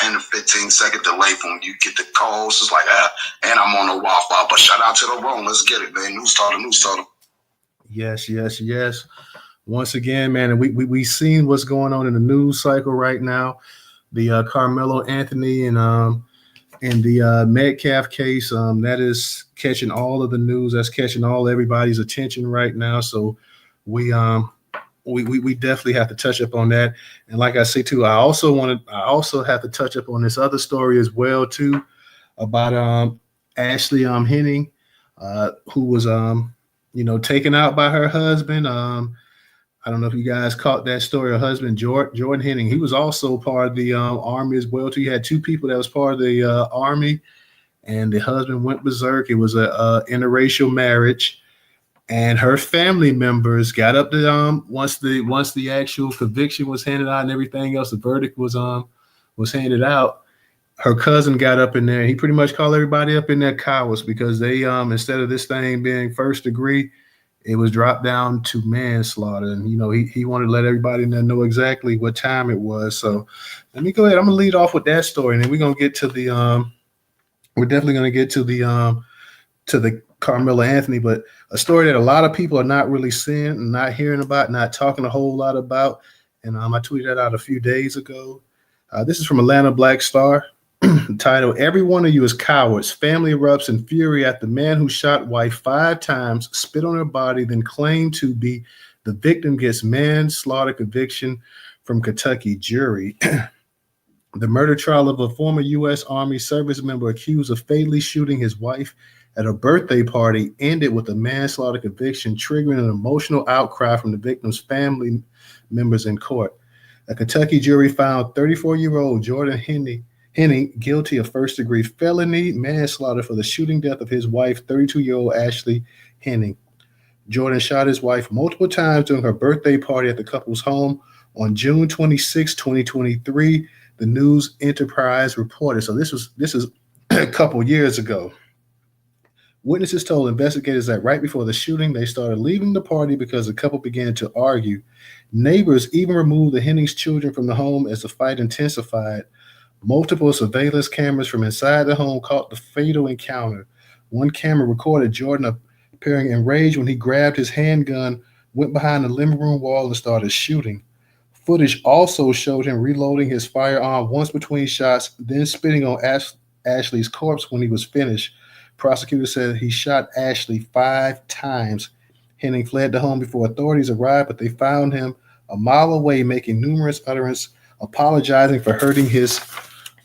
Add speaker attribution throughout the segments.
Speaker 1: 10 to 15-second delay from when you get the calls. It's like, and I'm on the Wi-Fi. But shout out to the room. Let's get it, man. News Talk.
Speaker 2: Yes. Once again, man, and we seen what's going on in the news cycle right now. The Karmelo Anthony and the Metcalf case, that is catching all of the news. That's catching everybody's attention right now. So we definitely have to touch up on that. And like I say too, I also have to touch up on this other story as well too, about Ashley Henning, who was taken out by her husband. I don't know if you guys caught that story. Her husband, Jordan Henning, he was also part of the Army as well too. You had two people that was part of the Army, and the husband went berserk. It was a interracial marriage, and her family members got up to once the actual conviction was handed out and everything else, the verdict was handed out. Her cousin got up in there. He pretty much called everybody up in there cowards because they instead of this thing being first degree, it was dropped down to manslaughter. And he wanted to let everybody in there know exactly what time it was. So let me go ahead. I'm gonna lead off with that story, and then we're gonna get to the we're definitely gonna get to the Karmelo Anthony, but a story that a lot of people are not really seeing, not hearing about, not talking a whole lot about. And I tweeted that out a few days ago. This is from Atlanta Black Star. Title: Every one of you is cowards. Family erupts in fury after man who shot wife 5 times, spit on her body, then claimed to be the victim gets manslaughter conviction from Kentucky jury. The murder trial of a former U.S. Army service member accused of fatally shooting his wife at a birthday party ended with a manslaughter conviction, triggering an emotional outcry from the victim's family members in court. A Kentucky jury found 34-year-old Jordan Henning guilty of first-degree felony manslaughter for the shooting death of his wife, 32-year-old Ashley Henning. Jordan shot his wife multiple times during her birthday party at the couple's home on June 26, 2023, the News Enterprise reported. So this is a couple years ago. Witnesses told investigators that right before the shooting, they started leaving the party because the couple began to argue. Neighbors even removed the Hennings children from the home as the fight intensified. Multiple surveillance cameras from inside the home caught the fatal encounter. One camera recorded Jordan appearing enraged when he grabbed his handgun, went behind the living room wall, and started shooting. Footage also showed him reloading his firearm once between shots, then spitting on Ashley's corpse when he was finished. Prosecutors said he shot Ashley 5 times. Henning fled the home before authorities arrived, but they found him a mile away, making numerous utterances, apologizing for hurting his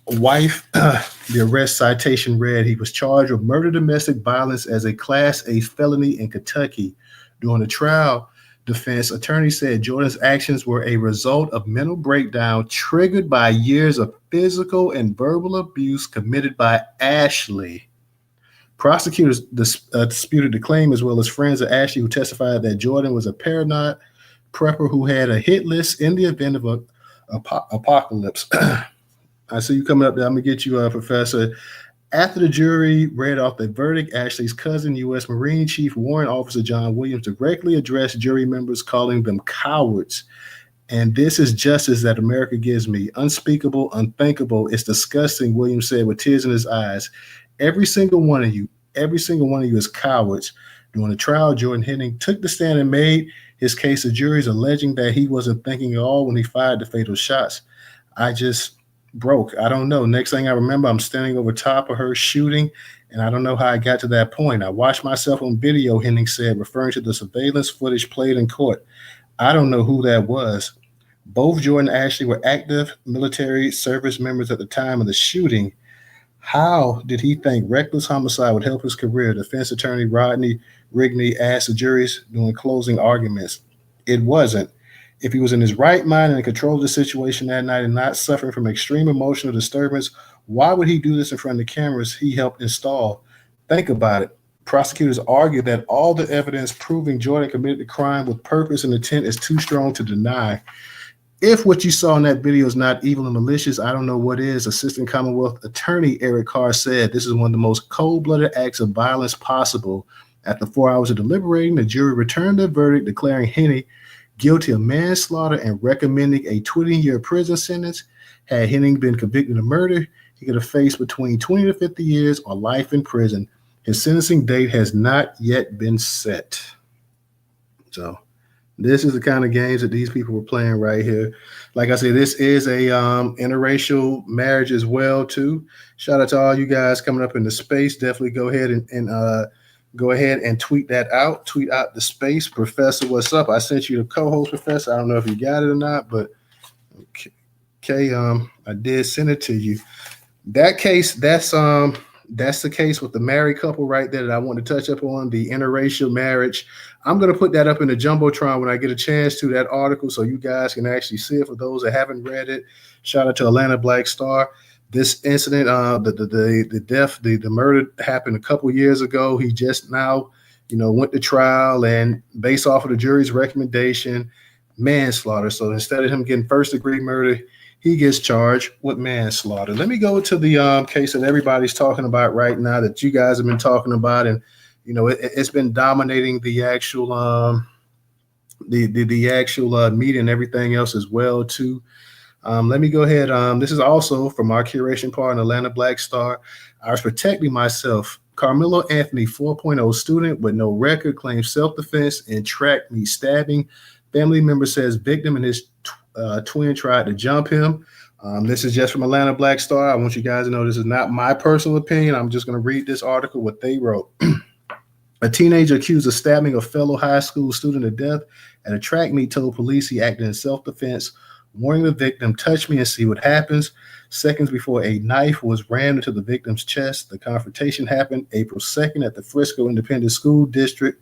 Speaker 2: wife. The arrest citation read, he was charged with murder domestic violence as a Class A felony in Kentucky. During the trial, defense attorney said Jordan's actions were a result of mental breakdown triggered by years of physical and verbal abuse committed by Ashley. Prosecutors disputed the claim, as well as friends of Ashley who testified that Jordan was a paranoid prepper who had a hit list in the event of an apocalypse. I see you coming up there. I'm going to get you, Professor. After the jury read off the verdict, Ashley's cousin, U.S. Marine Chief Warrant Officer John Williams, directly addressed jury members, calling them cowards. And this is justice that America gives me. Unspeakable, unthinkable. It's disgusting, Williams said with tears in his eyes. Every single one of you is cowards. During the trial, Jordan Henning took the stand and made his case to juries, alleging that he wasn't thinking at all when he fired the fatal shots. I just broke. I don't know. Next thing I remember, I'm standing over top of her shooting, and I don't know how I got to that point. I watched myself on video, Henning said, referring to the surveillance footage played in court. I don't know who that was. Both Jordan and Ashley were active military service members at the time of the shooting. How did he think reckless homicide would help his career? Defense attorney Rodney Rigney asked the juries during closing arguments. It wasn't. If he was in his right mind and in control of the situation that night and not suffering from extreme emotional disturbance, why would he do this in front of the cameras he helped install? Think about it. Prosecutors argued that all the evidence proving Jordan committed the crime with purpose and intent is too strong to deny. If what you saw in that video is not evil and malicious, I don't know what is. Assistant Commonwealth Attorney Eric Carr said this is one of the most cold-blooded acts of violence possible. After 4 hours of deliberating, the jury returned their verdict, declaring Henning guilty of manslaughter and recommending a 20-year prison sentence. Had Henning been convicted of murder, he could have faced between 20 to 50 years or life in prison. His sentencing date has not yet been set. So this is the kind of games that these people were playing right here. Like I said, this is a interracial marriage as well too. Shout out to all you guys coming up in the space. Definitely go ahead and tweet that out. Tweet out the space. Professor, what's up? I sent you the co-host, Professor. I don't know if you got it or not, but okay, I did send it to you. That case, that's the case with the married couple right there that I want to touch up on, the interracial marriage. I'm going to put that up in the Jumbotron when I get a chance to, that article, so you guys can actually see it for those that haven't read it. Shout out to Atlanta Black Star. This incident, the murder happened a couple years ago. He just now, went to trial, and based off of the jury's recommendation, manslaughter. So instead of him getting first-degree murder, he gets charged with manslaughter. Let me go to the case that everybody's talking about right now, that you guys have been talking about, and it's been dominating the actual the actual media and everything else as well too. Let me go ahead. This is also from our curation part in Atlanta Black Star. I was protecting myself. Karmelo Anthony, 4.0 student with no record, claims self-defense in track meet stabbing. Family member says victim and his twin tried to jump him. This is just from Atlanta Black Star. I want you guys to know this is not my personal opinion. I'm just going to read this article, what they wrote. A teenager accused of stabbing a fellow high school student to death at a track meet told police he acted in self-defense, warning the victim, "Touch me and see what happens." Seconds before a knife was rammed into the victim's chest. The confrontation happened April 2nd at the Frisco Independent School District,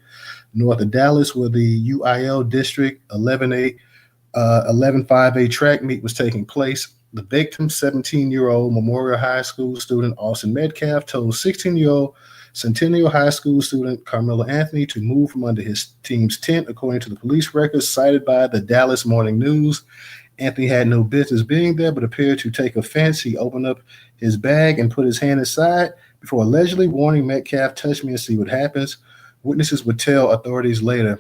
Speaker 2: north of Dallas, where the UIL District 11-5A track meet was taking place. The victim, 17-year-old Memorial High School student Austin Metcalf, told 16-year-old Centennial High School student Karmelo Anthony to move from under his team's tent, according to the police records cited by the Dallas Morning News. Anthony had no business being there, but appeared to take offense. He opened up his bag and put his hand inside before allegedly warning Metcalf, "Touch me and see what happens." Witnesses would tell authorities later.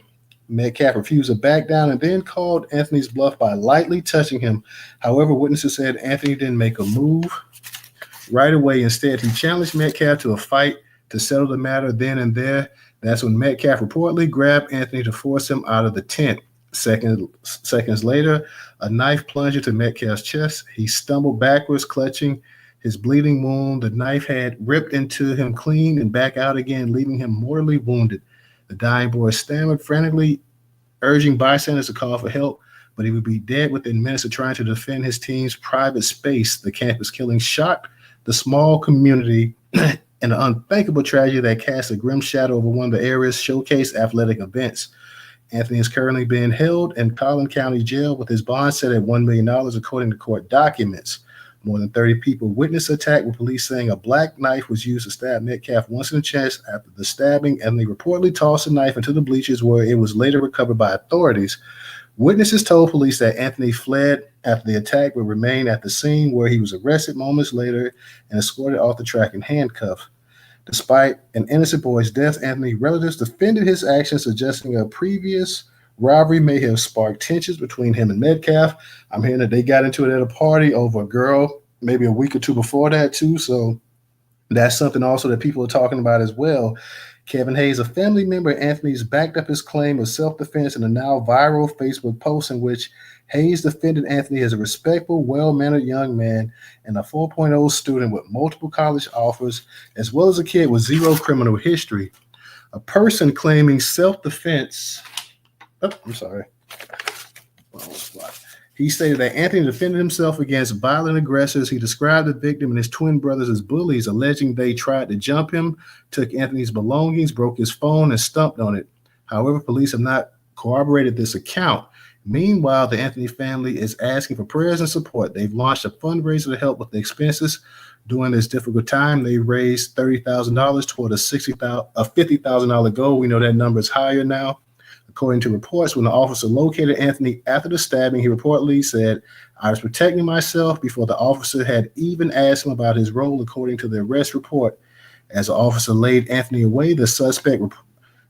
Speaker 2: Metcalf refused to back down and then called Anthony's bluff by lightly touching him. However, witnesses said Anthony didn't make a move right away. Instead, he challenged Metcalf to a fight to settle the matter then and there. That's when Metcalf reportedly grabbed Anthony to force him out of the tent. Seconds later, a knife plunged into Metcalf's chest. He stumbled backwards, clutching his bleeding wound. The knife had ripped into him clean and back out again, leaving him mortally wounded. The dying boy stammered, frantically urging bystanders to call for help, but he would be dead within minutes of trying to defend his team's private space. The campus killing shocked the small community and an unthinkable tragedy that cast a grim shadow over one of the area's showcase athletic events. Anthony is currently being held in Collin County Jail with his bond set at $1 million, according to court documents. More than 30 people witnessed the attack, with police saying a black knife was used to stab Metcalf once in the chest. After the stabbing, Anthony reportedly tossed the knife into the bleachers, where it was later recovered by authorities. Witnesses told police that Anthony fled after the attack, but remained at the scene, where he was arrested moments later and escorted off the track in handcuffs. Despite an innocent boy's death, Anthony's relatives defended his actions, suggesting a previous rivalry may have sparked tensions between him and Metcalf. I'm hearing that they got into it at a party over a girl maybe a week or two before that too. So that's something also that people are talking about as well. Kevin Hayes, a family member of Anthony's, backed up his claim of self-defense in a now viral Facebook post in which Hayes defended Anthony as a respectful, well-mannered young man and a 4.0 student with multiple college offers, as well as a kid with zero criminal history. A person claiming self-defense. He stated that Anthony defended himself against violent aggressors. He described the victim and his twin brothers as bullies, alleging they tried to jump him, took Anthony's belongings, broke his phone, and stumped on it. However, police have not corroborated this account. Meanwhile, the Anthony family is asking for prayers and support. They've launched a fundraiser to help with the expenses during this difficult time. They raised $30,000 toward a $50,000 goal. We know that number is higher now. According to reports, when the officer located Anthony after the stabbing, he reportedly said, "I was protecting myself," before the officer had even asked him about his role, according to the arrest report. As the officer laid Anthony away, the suspect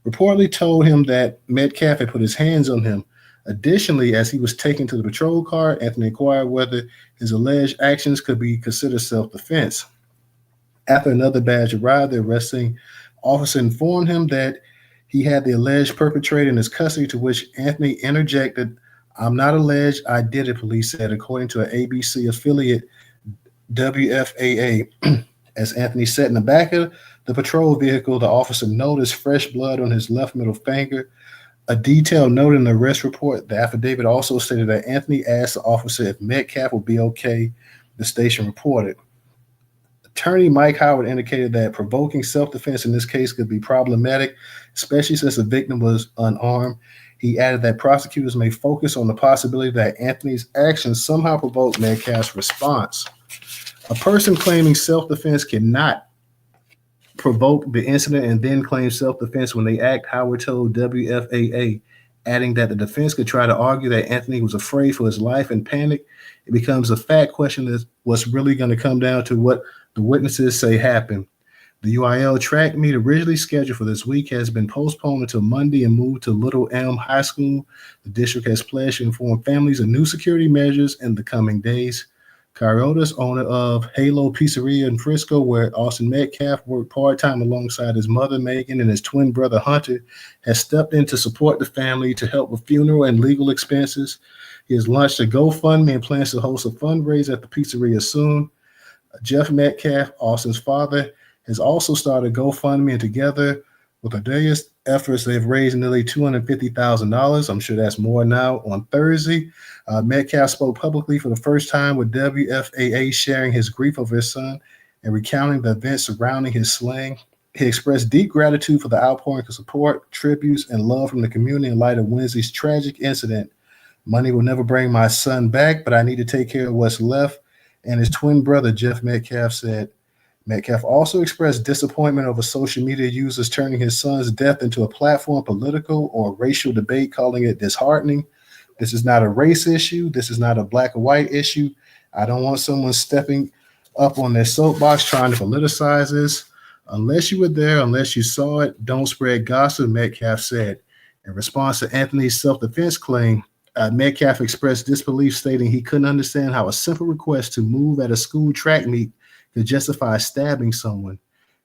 Speaker 2: reportedly told him that Metcalf had put his hands on him. Additionally, as he was taken to the patrol car, Anthony inquired whether his alleged actions could be considered self-defense. After another badge arrived, the arresting officer informed him that he had the alleged perpetrator in his custody, to which Anthony interjected, "I'm not alleged, I did it," police said, according to an ABC affiliate, WFAA. As Anthony sat in the back of the patrol vehicle, the officer noticed fresh blood on his left middle finger. A detailed note in the arrest report. The affidavit also stated that Anthony asked the officer if Metcalf would be okay, the station reported. Attorney Mike Howard indicated that provoking self-defense in this case could be problematic, especially since the victim was unarmed. He added that prosecutors may focus on the possibility that Anthony's actions somehow provoked Metcalf's response. A person claiming self-defense cannot provoke the incident and then claim self-defense when they act, Howard told WFAA, adding that the defense could try to argue that Anthony was afraid for his life and panic. It becomes a fact question that what's really going to come down to what the witnesses say happened. The UIL track meet originally scheduled for this week has been postponed until Monday and moved to Little Elm High School. The district has pledged to inform families of new security measures in the coming days. Cariotas, owner of Halo Pizzeria in Frisco, where Austin Metcalf worked part-time alongside his mother, Megan, and his twin brother, Hunter, has stepped in to support the family to help with funeral and legal expenses. He has launched a GoFundMe and plans to host a fundraiser at the pizzeria soon. Jeff Metcalf, Austin's father, has also started GoFundMe, and together with Adelia's efforts, they've raised nearly $250,000. I'm sure that's more now. On Thursday, Metcalf spoke publicly for the first time with WFAA, sharing his grief over his son and recounting the events surrounding his slaying. He expressed deep gratitude for the outpouring of support, tributes, and love from the community in light of Wednesday's tragic incident. "Money will never bring my son back, but I need to take care of what's left," and his twin brother, Jeff Metcalf, said. Metcalf also expressed disappointment over social media users turning his son's death into a platform for political or racial debate, calling it disheartening. "This is not a race issue. This is not a black or white issue. I don't want someone stepping up on their soapbox trying to politicize this. Unless you were there, unless you saw it, don't spread gossip," Metcalf said. In response to Anthony's self-defense claim, Metcalf expressed disbelief, stating he couldn't understand how a simple request to move at a school track meet could justify stabbing someone.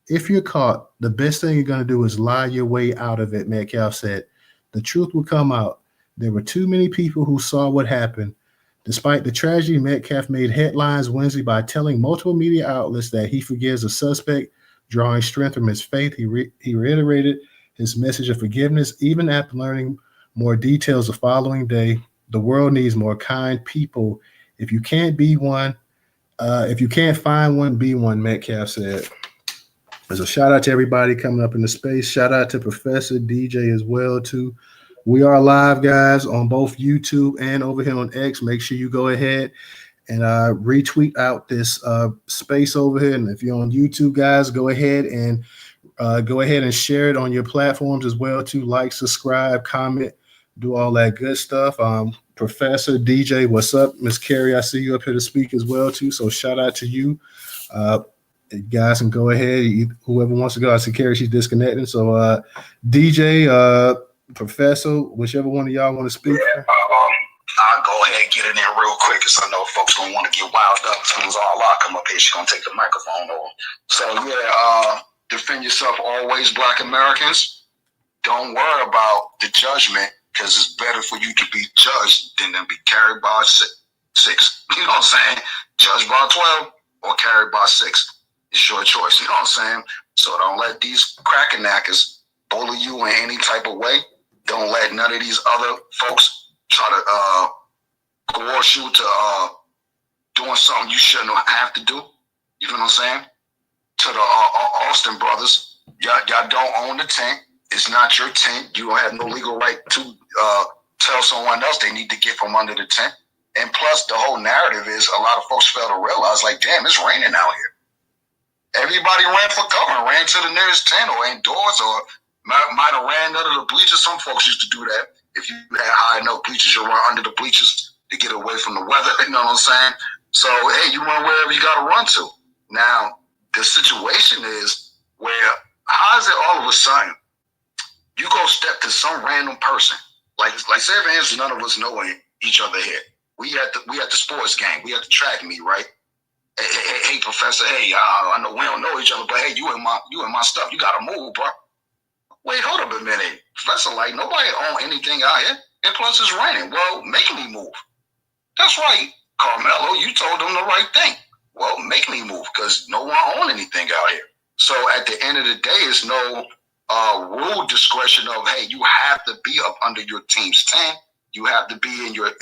Speaker 2: "If you're caught, the best thing you're going to do is lie your way out of it," Metcalf said. "The truth will come out. There were too many people who saw what happened." Despite the tragedy, Metcalf made headlines Wednesday by telling multiple media outlets that he forgives the suspect, drawing strength from his faith. He reiterated his message of forgiveness even after learning more details the following day. "The world needs more kind people. If you can't be one, if you can't find one, be one," Metcalf said. So shout out to everybody coming up in the space. Shout out to Professor DJ as well too. We are live, guys, on both YouTube and over here on X. Make sure you go ahead and retweet out this space over here. And if you're on YouTube, guys, go ahead and share it on your platforms as well too. Like, subscribe, comment, do all that good stuff. Professor DJ, what's up? Miss Carrie, I see you up here to speak as well too. So shout out to you. You guys can go ahead. Whoever wants to go. I see Carrie, she's disconnecting. So DJ, Professor, whichever one of y'all want to speak.
Speaker 1: I'll go ahead and get it in real quick because I know folks gonna want to get wild up as soon as all I come up here. She's gonna take the microphone over. So yeah, defend yourself always, Black Americans. Don't worry about the judgment, because it's better for you to be judged than to be carried by six. You know what I'm saying? Judged by 12 or carried by 6. It's your choice. You know what I'm saying? So don't let these crackerknackers bully you in any type of way. Don't let none of these other folks try to coerce you to doing something you shouldn't have to do. You know what I'm saying? To the Austin brothers, y'all don't own the tent. It's not your tent. You don't have no legal right to tell someone else they need to get from under the tent. And plus, the whole narrative is a lot of folks fail to realize, like, damn, it's raining out here. Everybody ran for cover, ran to the nearest tent or indoors, or might have ran under the bleachers. Some folks used to do that. If you had high enough bleachers, you'll run under the bleachers to get away from the weather. You know what I'm saying? So, hey, you run wherever you got to run to. Now, the situation is where, how is it all of a sudden you go step to some random person Like say for instance, none of us know each other here. We at the sports game. We at the track meet, right? Hey, professor. Hey, I know we don't know each other, but hey, you in my stuff. You gotta move, bro. Wait, hold up a minute, professor. Like nobody own anything out here, and plus it's raining. Well, make me move. That's right, Karmelo. You told them the right thing. Well, make me move because no one own anything out here. So at the end of the day, it's no rule discretion of hey, you have to be up under your team's tent. You have to be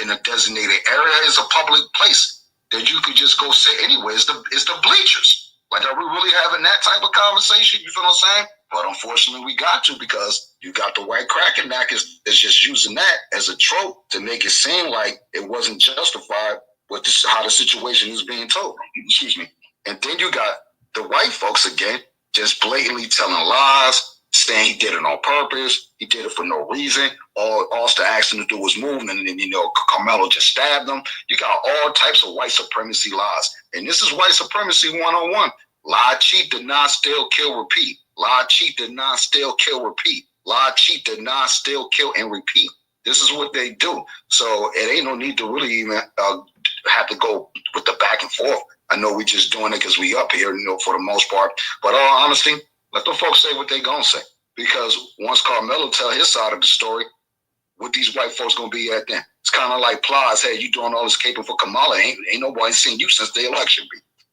Speaker 1: in a designated area. It's a public place that you could just go sit anywhere. It's the bleachers. Like, are we really having that type of conversation? You feel what I'm saying? But unfortunately, we got to because you got the white cracking knackers that's just using that as a trope to make it seem like it wasn't justified with how the situation is being told. Excuse me. And then you got the white folks again just blatantly telling lies, saying he did it on purpose, he did it for no reason. All Austin asked him to do was move, and then Karmelo just stabbed him. You got all types of white supremacy lies, and this is white supremacy 101. Lie, cheat, deny, steal, kill, repeat. Lie, cheat, deny, steal, kill, repeat. Lie, cheat, deny, steal, kill, and repeat. This is what they do. So it ain't no need to really even have to go with the back and forth. I know we just doing it because we up here, for the most part. But all honesty, let the folks say what they gonna say. Because once Karmelo tell his side of the story, what these white folks gonna be at then? It's kind of like Plies. Hey, you doing all this caping for Kamala? Ain't nobody seen you since the election.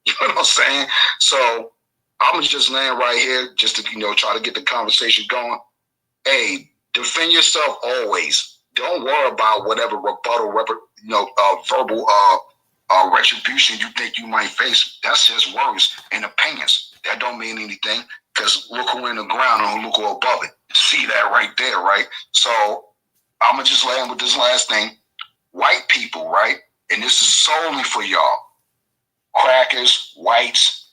Speaker 1: You know what I'm saying? So I'm just laying right here just to try to get the conversation going. Hey, defend yourself always. Don't worry about whatever rebuttal, verbal retribution you think you might face. That's just words and opinions. That don't mean anything because look who in the ground and look who above it. See that right there, right? So I'm going to just land with this last thing. White people, right? And this is solely for y'all. Crackers, whites,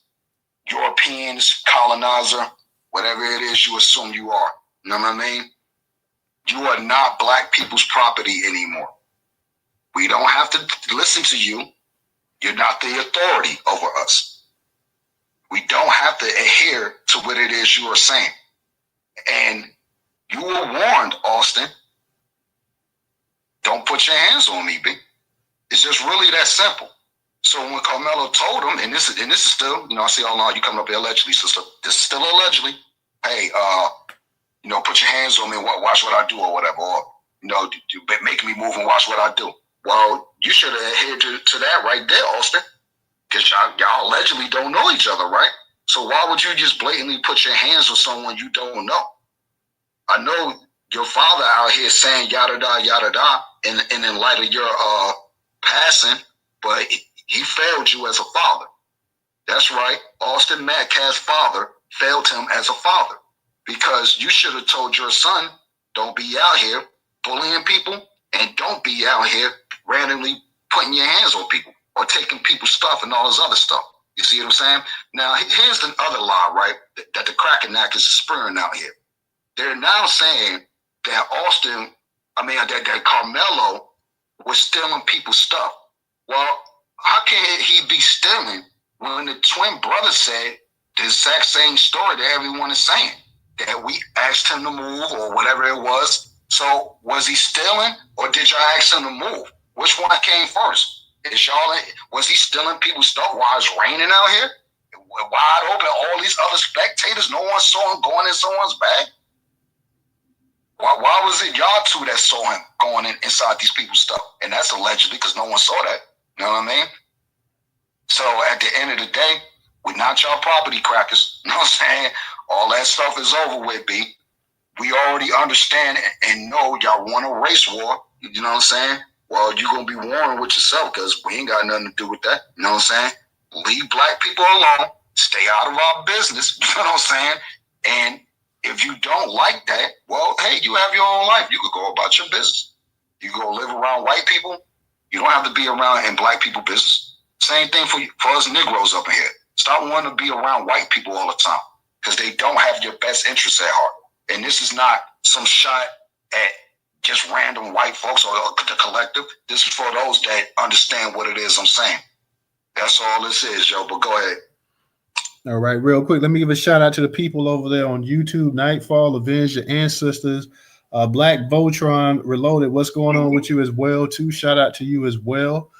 Speaker 1: Europeans, colonizer, whatever it is you assume you are. You know what I mean? You are not black people's property anymore. We don't have to listen to you. You're not the authority over us. We don't have to adhere to what it is you are saying. And you were warned, Austin. Don't put your hands on me, B. It's just really that simple. So when Karmelo told him, and this is still, I see all along you coming up here allegedly, sister. This is still allegedly. Hey, put your hands on me and watch what I do or whatever. Or, make me move and watch what I do. Well, you should have adhered to that right there, Austin. Because y'all allegedly don't know each other, right? So why would you just blatantly put your hands on someone you don't know? I know your father out here saying yada da, and in light of your passing, but he failed you as a father. That's right. Austin Metcalf's father failed him as a father because you should have told your son, don't be out here bullying people and don't be out here randomly putting your hands on people or taking people's stuff and all this other stuff. You see what I'm saying? Now, here's the other lie, right, that the cracking knackers is spurring out here. They're now saying that that Karmelo was stealing people's stuff. Well, how can he be stealing when the twin brother said the exact same story that everyone is saying? That we asked him to move or whatever it was. So was he stealing or did y'all ask him to move? Which one came first? Was he stealing people's stuff while it's raining out here? Wide open, all these other spectators, no one saw him going in someone's bag? Why was it y'all two that saw him going inside these people's stuff? And that's allegedly because no one saw that. You know what I mean? So at the end of the day, we're not y'all property crackers. You know what I'm saying? All that stuff is over with, B. We already understand and know y'all want a race war. You know what I'm saying? Well, you're going to be warring with yourself because we ain't got nothing to do with that. You know what I'm saying? Leave black people alone. Stay out of our business. You know what I'm saying? And if you don't like that, well, hey, you have your own life. You could go about your business. You go live around white people. You don't have to be around in black people business. Same thing for us Negroes up in here. Stop wanting to be around white people all the time because they don't have your best interests at heart. And this is not some shot at just random white folks or the collective. This is for those that understand what it is I'm saying. That's all this is, yo. But go ahead.
Speaker 2: All right, real quick, let me give a shout out to the people over there on YouTube. Nightfall, Avenge Your Ancestors. Black Voltron Reloaded, what's going on with you as well too? Shout out to you as well.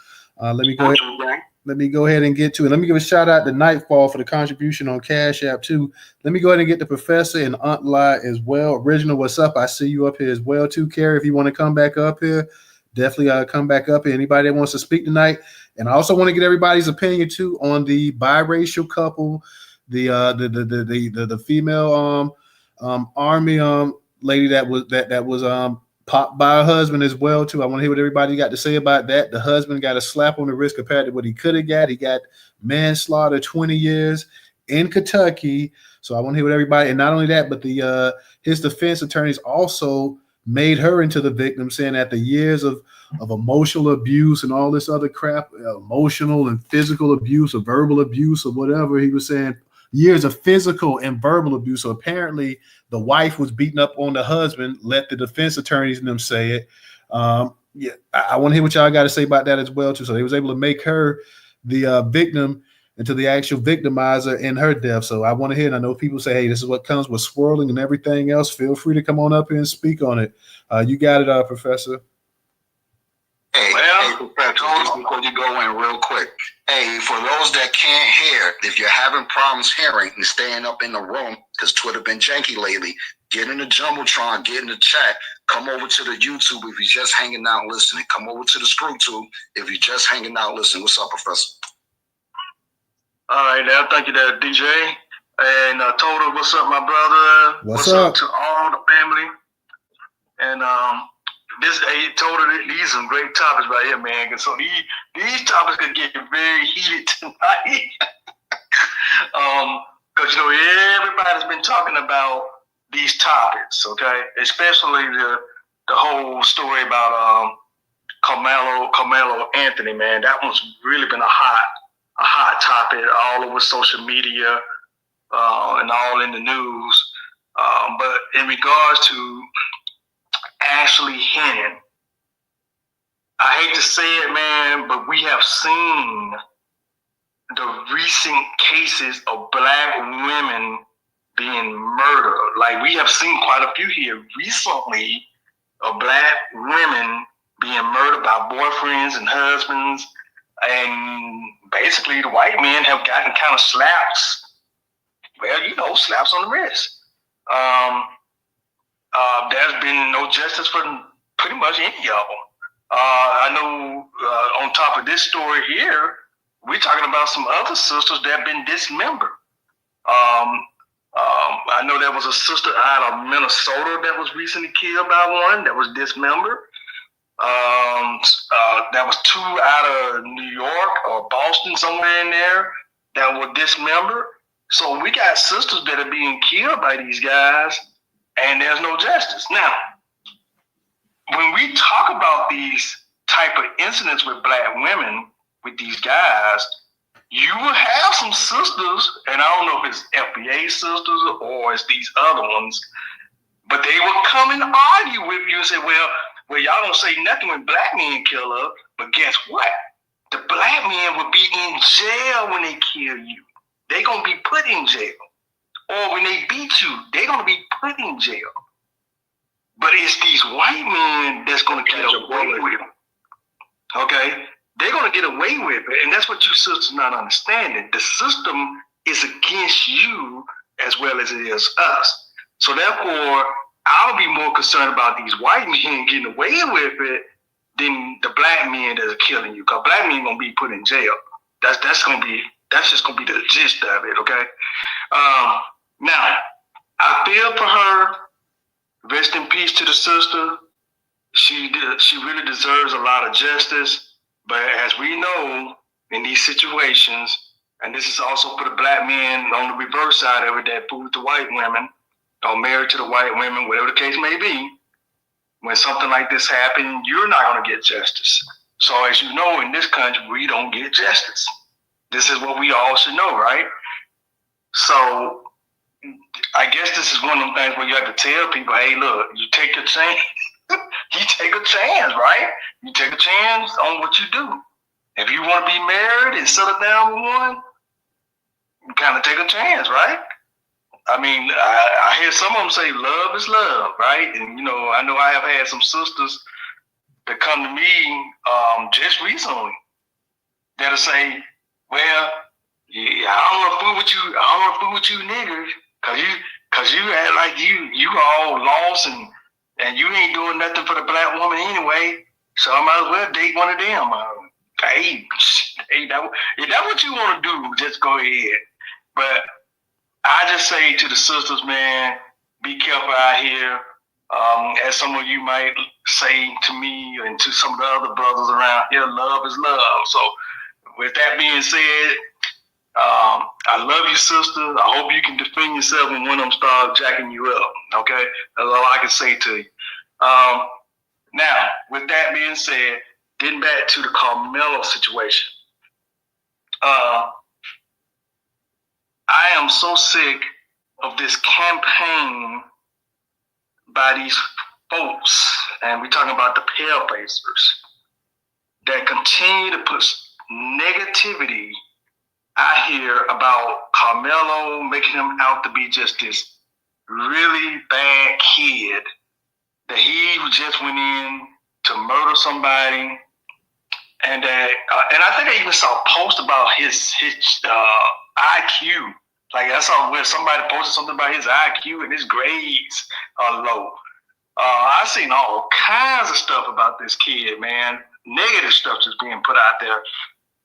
Speaker 2: Let me go ahead. Let me go ahead and get to it. Let me give a shout out to Nightfall for the contribution on Cash App too. Let me go ahead and get the professor and Aunt Lie as well. Original, what's up? I see you up here as well too. Carrie, if you want to come back up here, definitely come back up here. Anybody that wants to speak tonight, and I also want to get everybody's opinion too on the biracial couple, the female army lady that was popped by her husband as well too. I want to hear what everybody got to say about that. The husband got a slap on the wrist compared to what he could have got. He got manslaughter, 20 years in Kentucky. So I want to hear what everybody, and not only that, but the his defense attorneys also made her into the victim, saying that the years of emotional abuse and all this other crap, emotional and physical abuse or verbal abuse or whatever, he was saying years of physical and verbal abuse. So apparently the wife was beating up on the husband, let the defense attorneys and them say it. Yeah, I want to hear what y'all got to say about that as well too. So they was able to make her the victim into the actual victimizer in her death. So I want to hear, and I know people say, hey, this is what comes with swirling and everything else. Feel free to come on up here and speak on it. You got it, Professor.
Speaker 1: Hey, Professor, before you go in real quick. Hey, for those that can't hear, if you're having problems hearing and staying up in the room, because Twitter been janky lately, get in the Jumbotron, get in the chat, come over to the YouTube if you're just hanging out listening. Come over to the ScrewTube if you're just hanging out listening. What's up, Professor?
Speaker 3: All right, now thank you, there, DJ. And Total, what's up, my brother?
Speaker 2: What's up
Speaker 3: to all the family? And Total, these are some great topics right here, man. So these topics could get very heated tonight. Because everybody's been talking about these topics, okay? Especially the whole story about Karmelo Anthony, man. That one's really been a hot topic all over social media and all in the news. But in regards to Ashley Hennon, I hate to say it, man, but we have seen the recent cases of Black women being murdered. Like, we have seen quite a few here recently of Black women being murdered by boyfriends and husbands. And basically, the white men have gotten kind of slaps. Well, slaps on the wrist. There's been no justice for pretty much any of them. I know on top of this story here, we're talking about some other sisters that have been dismembered. I know there was a sister out of Minnesota that was recently killed by one that was dismembered. There was two out of New York or Boston, somewhere in there, that were dismembered. So we got sisters that are being killed by these guys, and there's no justice. Now, when we talk about these type of incidents with Black women, with these guys, you will have some sisters, and I don't know if it's FBA sisters or it's these other ones, but they will come and argue with you and say, well, y'all don't say nothing when Black men kill her, but guess what? The Black men will be in jail when they kill you. They're going to be put in jail. Or when they beat you, they're going to be put in jail. But it's these white men that's going to get away with it. Okay? They're going to get away with it. And that's what you sisters not understanding. The system is against you as well as it is us. So therefore, I'll be more concerned about these white men getting away with it than the Black men that are killing you. Because Black men going to be put in jail. That's just going to be the gist of it, okay? Now, I feel for her. Rest in peace to the sister. She really deserves a lot of justice. But as we know, in these situations, and this is also for the Black men on the reverse side of it that fool the white women, or married to the white women, whatever the case may be, when something like this happens, you're not going to get justice. So as you know, in this country, we don't get justice. This is what we all should know, right? So I guess this is one of them things where you have to tell people, hey, look, you take a chance. You take a chance, right? You take a chance on what you do. If you want to be married and settle down with one, you kind of take a chance, right? I mean, I hear some of them say love is love, right? And, I know I have had some sisters that come to me just recently that'll say, well, yeah, I don't want to fool with you. I don't want to fool with you niggers because you act like you all lost and you ain't doing nothing for the black woman anyway. So I might as well date one of them. Hey, if that's what you want to do, just go ahead. But I just say to the sisters, man, be careful out here. As some of you might say to me and to some of the other brothers around here, love is love. So with that being said, I love you, sister. I hope you can defend yourself when one of them start jacking you up. Okay, that's all I can say to you. Now, with that being said, getting back to the Karmelo situation, I am so sick of this campaign by these folks, and we're talking about the pale facers, that continue to put negativity I hear about Karmelo, making him out to be just this really bad kid, that he just went in to murder somebody, and that, and I think I even saw a post about his IQ. Like I saw where somebody posted something about his IQ and his grades are low. I've seen all kinds of stuff about this kid, man. Negative stuff just being put out there.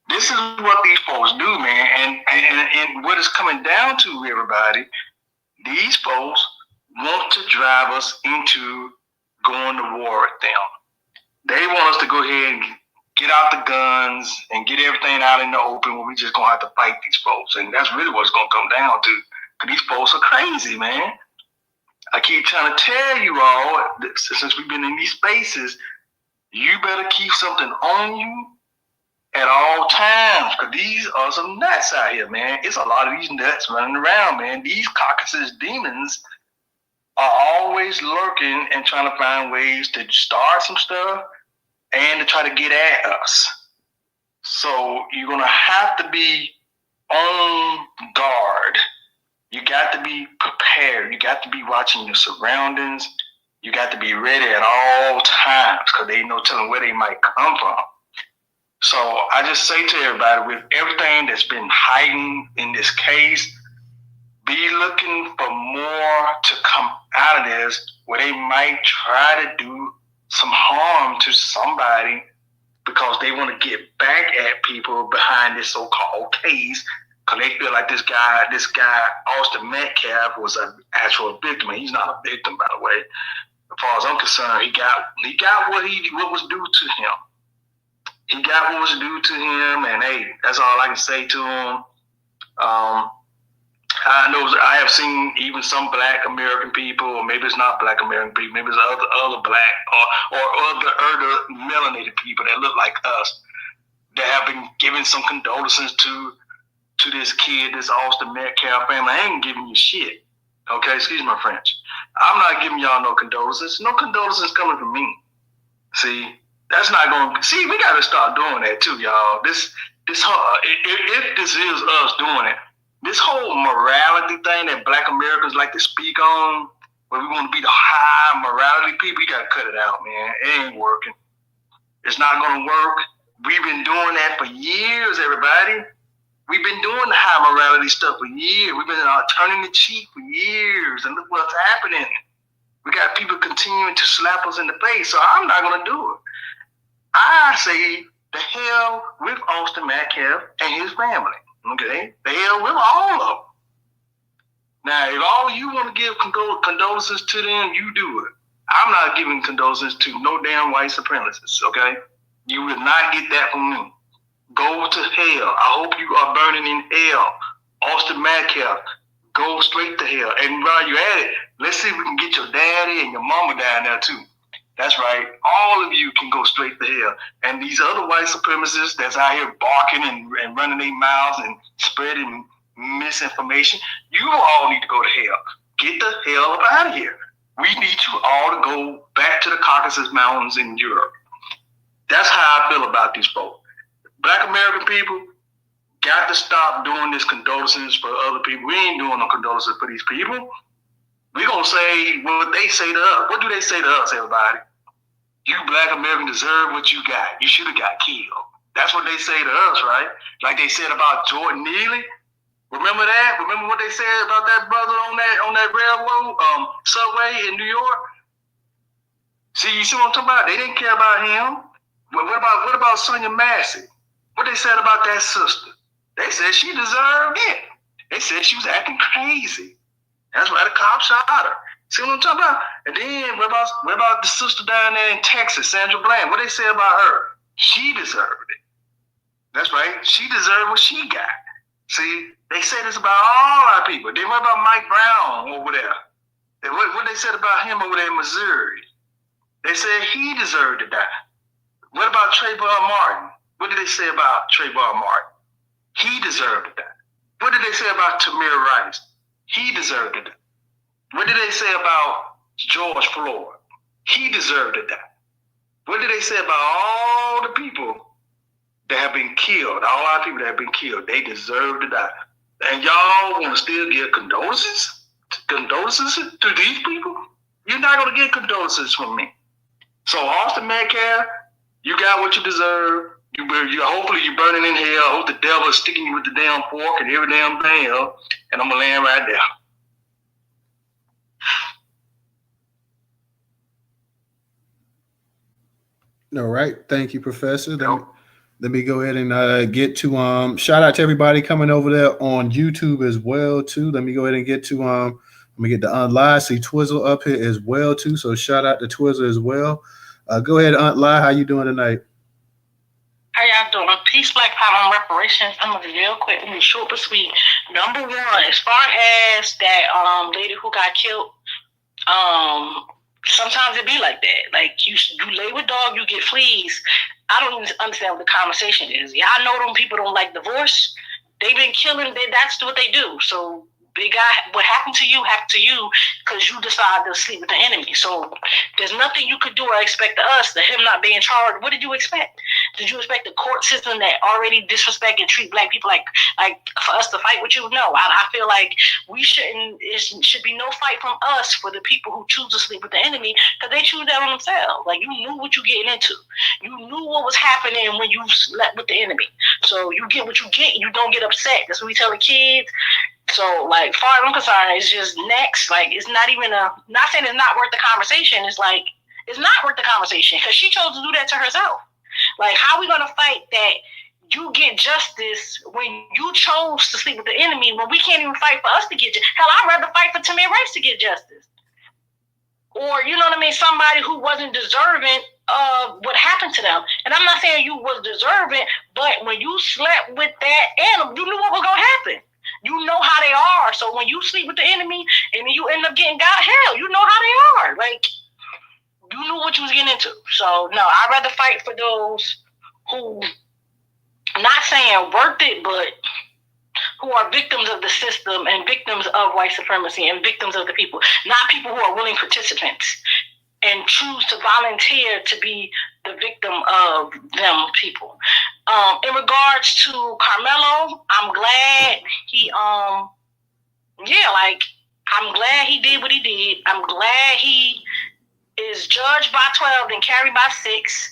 Speaker 3: This is what these folks do, man. And what it's coming down to, everybody, these folks want to drive us into going to war with them. They want us to go ahead and get out the guns and get everything out in the open when we just going to have to fight these folks. And that's really what it's going to come down to. Because these folks are crazy, man. I keep trying to tell you all, since we've been in these spaces, you better keep something on you at all times, because these are some nuts out here, man. It's a lot of these nuts running around, man. These Caucasus demons are always lurking and trying to find ways to start some stuff and to try to get at us. So you're going to have to be on guard. You got to be prepared. You got to be watching your surroundings. You got to be ready at all times, because they ain't no telling where they might come from. So I just say to everybody, with everything that's been hiding in this case, be looking for more to come out of this, where they might try to do some harm to somebody because they want to get back at people behind this so-called case, because they feel like this guy, Austin Metcalf, was an actual victim. He's not a victim, by the way. As far as I'm concerned, he got what was due to him. He got what was due to him, and hey, that's all I can say to him. I have seen even some Black American people, or maybe it's not Black American people, maybe it's other Black or other melanated people that look like us, that have been giving some condolences to this kid, this Austin Metcalf family. I ain't giving you shit. Okay, excuse my French. I'm not giving y'all no condolences. No condolences coming from me. See, that's not going to... See, we got to start doing that too, y'all. If this is us doing it, this whole morality thing that Black Americans like to speak on, where we want to be the high morality people, you got to cut it out, man. It ain't working. It's not going to work. We've been doing that for years, everybody. We've been doing the high morality stuff for years. We've been turning the cheek for years, and look what's happening. We got people continuing to slap us in the face, so I'm not going to do it. I say the hell with Austin Metcalf and his family, okay? The hell with all of them. Now, if all you want to give condolences to them, you do it. I'm not giving condolences to no damn white supremacists, okay? You will not get that from me. Go to hell. I hope you are burning in hell. Austin Metcalf, go straight to hell. And while you're at it, let's see if we can get your daddy and your mama down there too. That's right. All of you can go straight to hell. And these other white supremacists that's out here barking and running their mouths and spreading misinformation, you all need to go to hell. Get the hell up out of here. We need you all to go back to the Caucasus Mountains in Europe. That's how I feel about these folks. Black American people, got to stop doing this condolences for other people. We ain't doing no condolences for these people. We're going to say what they say to us. What do they say to us, everybody? You Black Americans deserve what you got. You should have got killed. That's what they say to us, right? Like they said about Jordan Neely. Remember that? Remember what they said about that brother on that railroad subway in New York? See, you see what I'm talking about? They didn't care about him. What about Sonia Massey? What they said about that sister? They said she deserved it. They said she was acting crazy. That's why the cops shot her. See what I'm talking about? And then what about the sister down there in Texas, Sandra Bland? What they say about her? She deserved it. That's right. She deserved what she got. See, they say this about all our people. Then what about Mike Brown over there? What they said about him over there in Missouri? They said he deserved to die. What about Trayvon Martin? What did they say about Trayvon Martin? He deserved to die. What did they say about Tamir Rice? He deserved to die. What did they say about George Floyd? He deserved to die. What did they say about all the people that have been killed? All our people that have been killed, they deserve to die. And y'all want to still give condolences? Condolences to these people? You're not going to get condolences from me. So Austin Metcalf, you got what you deserve. Hopefully you're burning in hell. I hope the devil is sticking you with the damn fork and every damn thing else. And I'm going to land right there.
Speaker 2: All right. Thank you, Professor. Let me go ahead and get to shout out to everybody coming over there on YouTube as well too. Let me go ahead and get to let me get to Aunt Lai. See Twizzle up here as well too. So shout out to Twizzle as well. Go ahead, Aunt Lai. How you doing tonight?
Speaker 4: How y'all doing? Peace, Black Power, and reparations. I'm gonna be real quick and be short but sweet. Number one, as far as that lady who got killed, sometimes it be like that. Like you lay with dog, you get fleas. I don't even understand what the conversation is. Yeah, I know them people don't like divorce. They've been killing. That's what they do. So big guy, what happened to you because you decided to sleep with the enemy. So there's nothing you could do or expect of us, that him not being charged. What did you expect? Did you expect the court system that already disrespect and treat Black people like for us to fight with you? No, I feel like we shouldn't. It should be no fight from us for the people who choose to sleep with the enemy, because they choose that on themselves. Like, you knew what you're getting into. You knew what was happening when you slept with the enemy. So you get what you get. You don't get upset. That's what we tell the kids. So, like, far as I'm concerned, it's just next. Like, it's not even not saying it's not worth the conversation. It's like, it's not worth the conversation because she chose to do that to herself. Like, how are we going to fight that you get justice when you chose to sleep with the enemy when we can't even fight for us to get justice? Hell, I'd rather fight for Tamir Rice to get justice. Or, you know what I mean, somebody who wasn't deserving of what happened to them. And I'm not saying you was deserving, but when you slept with that animal, you knew what was going to happen. You know how they are. So when you sleep with the enemy and then you end up getting got, hell, you know how they are. Like, you knew what you was getting into. So, no, I'd rather fight for those who, not saying worth it, but who are victims of the system and victims of white supremacy and victims of the people, not people who are willing participants and choose to volunteer to be the victim of them people. In regards to Karmelo, I'm glad he, I'm glad he did what he did. I'm glad he is judged by 12 and carried by 6.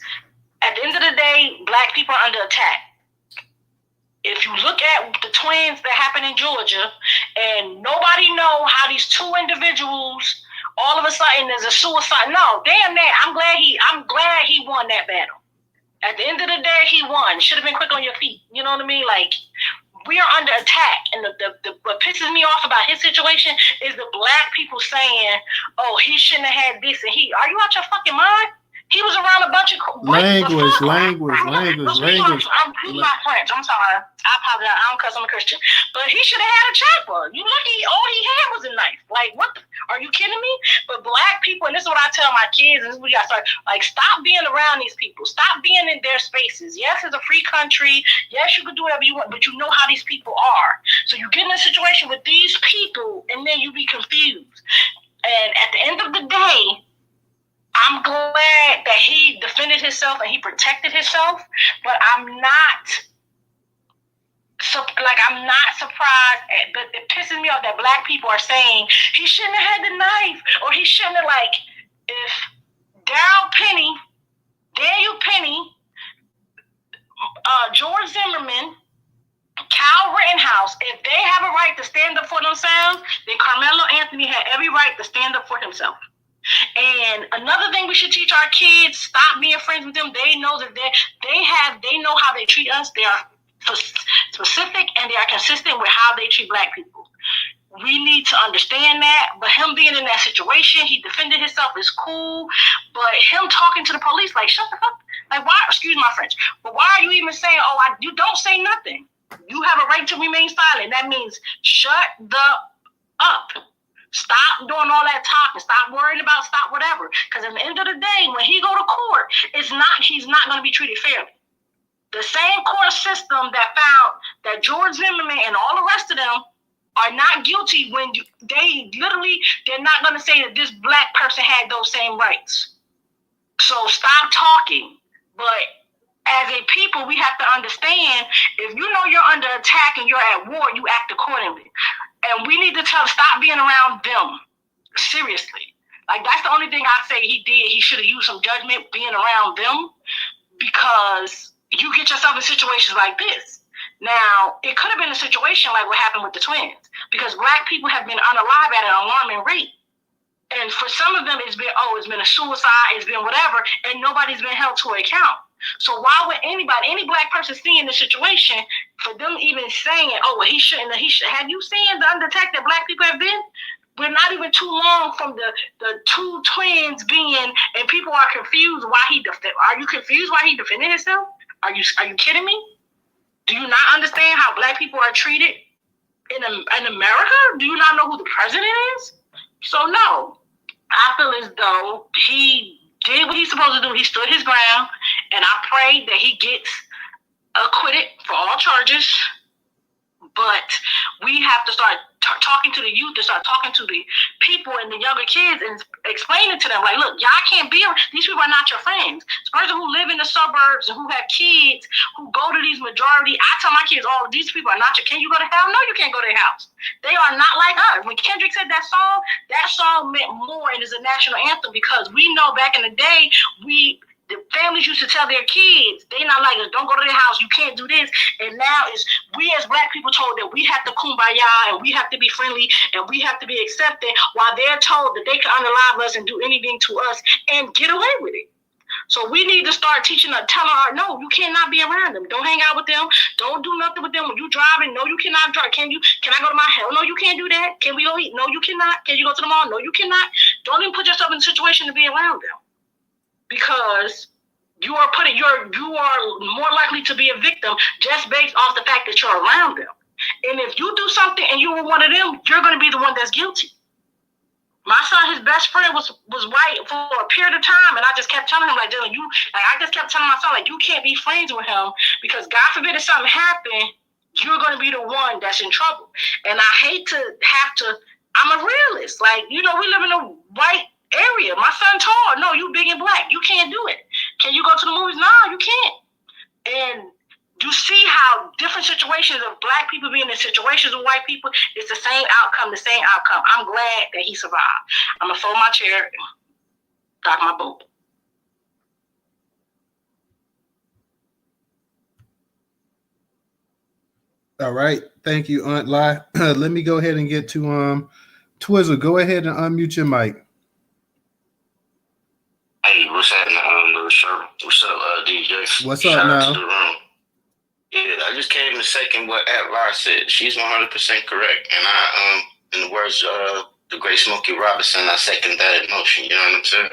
Speaker 4: At the end of the day, Black people are under attack. If you look at the twins that happened in Georgia, and nobody know how these two individuals, all of a sudden there's a suicide. No, damn that. I'm glad he won that battle. At the end of the day, he won. Should have been quick on your feet. You know what I mean? Like, we are under attack. And what pisses me off about his situation is the Black people saying, oh, he shouldn't have had this. And are you out your fucking mind? He was around a bunch of
Speaker 2: language.
Speaker 4: I'm French. I'm sorry. I apologize. I don't cuss. I'm a Christian. But he should have had a chopper. You lucky all he had was a knife. Like, what? Are you kidding me? But Black people, and this is what I tell my kids, and this is what we got to start. Like, stop being around these people. Stop being in their spaces. Yes, it's a free country. Yes, you can do whatever you want, but you know how these people are. So you get in a situation with these people, and then you be confused. And at the end of the day, I'm glad that he defended himself and he protected himself, but I'm not So, like, I'm not surprised, but it pisses me off that black people are saying he shouldn't have had the knife, or he shouldn't have, like, if Daniel Penny, George Zimmerman, Kyle Rittenhouse, if they have a right to stand up for themselves, then Karmelo Anthony had every right to stand up for himself. And another thing we should teach our kids: stop being friends with them. They know that they know how they treat us. They are specific and they are consistent with how they treat black people. We need to understand that. But him being in that situation, he defended himself, is cool. But him talking to the police, like, shut the fuck, like, why? Excuse my French, but why are you even saying, you don't say nothing? You have a right to remain silent. That means shut the up. Stop doing all that talking. Stop worrying about whatever. Because at the end of the day, when he go to court, he's not going to be treated fairly. The same court system that found that George Zimmerman and all the rest of them are not guilty, when they're not going to say that this black person had those same rights. So stop talking. But as a people, we have to understand, if you know you're under attack and you're at war, you act accordingly. And we need to stop being around them. Seriously. Like, that's the only thing I say he did. He should have used some judgment being around them, because you get yourself in situations like this. Now, it could have been a situation like what happened with the twins, because black people have been unalive at an alarming rate. And for some of them, it's been a suicide, it's been whatever, and nobody's been held to account. So why would any black person seeing the situation, for them even saying, he shouldn't, have you seen the undetected black people have been? We're not even too long from the two twins being, and people are confused why he defended. Are you confused why he defended himself? Are you kidding me? Do you not understand how black people are treated in America? Do you not know who the president is? So no, I feel as though he did what he's supposed to do. He stood his ground, and I pray that he gets acquitted for all charges. But we have to start talking to the youth, and start talking to the people and the younger kids, and explaining to them, like, look, y'all can't be around. These people are not your friends. It's a person who live in the suburbs and who have kids who go to these majority. I tell my kids, these people are not your. Can you go to hell? No, you can't go to their house. They are not like us. When Kendrick said that song meant more, and is a national anthem, because we know back in the day, the families used to tell their kids, they not like us, don't go to their house, you can't do this. And now we as black people told that we have to kumbaya, and we have to be friendly, and we have to be accepted, while they're told that they can unalive us and do anything to us and get away with it. So we need to start telling her, no, you cannot be around them. Don't hang out with them. Don't do nothing with them. When you driving, no, you cannot drive. Can I go to my hell? No, you can't do that. Can we go eat? No, you cannot. Can you go to the mall? No, you cannot. Don't even put yourself in a situation to be around them. Because you are more likely to be a victim just based off the fact that you're around them. And if you do something and you were one of them, you're going to be the one that's guilty. My son, his best friend was white for a period of time, and I just kept telling him, like, Dylan, I just kept telling my son, like, you can't be friends with him, because God forbid if something happened, you're going to be the one that's in trouble. And I hate to I'm a realist. Like, we live in a white area. My son tall. No, you big and black. You can't do it. Can you go to the movies? No, you can't. And you see how different situations of black people being in situations with white people, it's the same outcome. I'm glad that he survived. I'm going to fold my chair and dock my boat.
Speaker 2: All right. Thank you, Aunt Lai. Let me go ahead and get to Twizzle. Go ahead and unmute your mic.
Speaker 5: Hey, what's happening, What's up, DJ?
Speaker 2: What's
Speaker 5: Shout
Speaker 2: up
Speaker 5: out
Speaker 2: now?
Speaker 5: to the room. Yeah, I just came to second what Atlar said. She's 100% correct. And I, in the words of the great Smokey Robinson, I second that emotion. You know what I'm saying?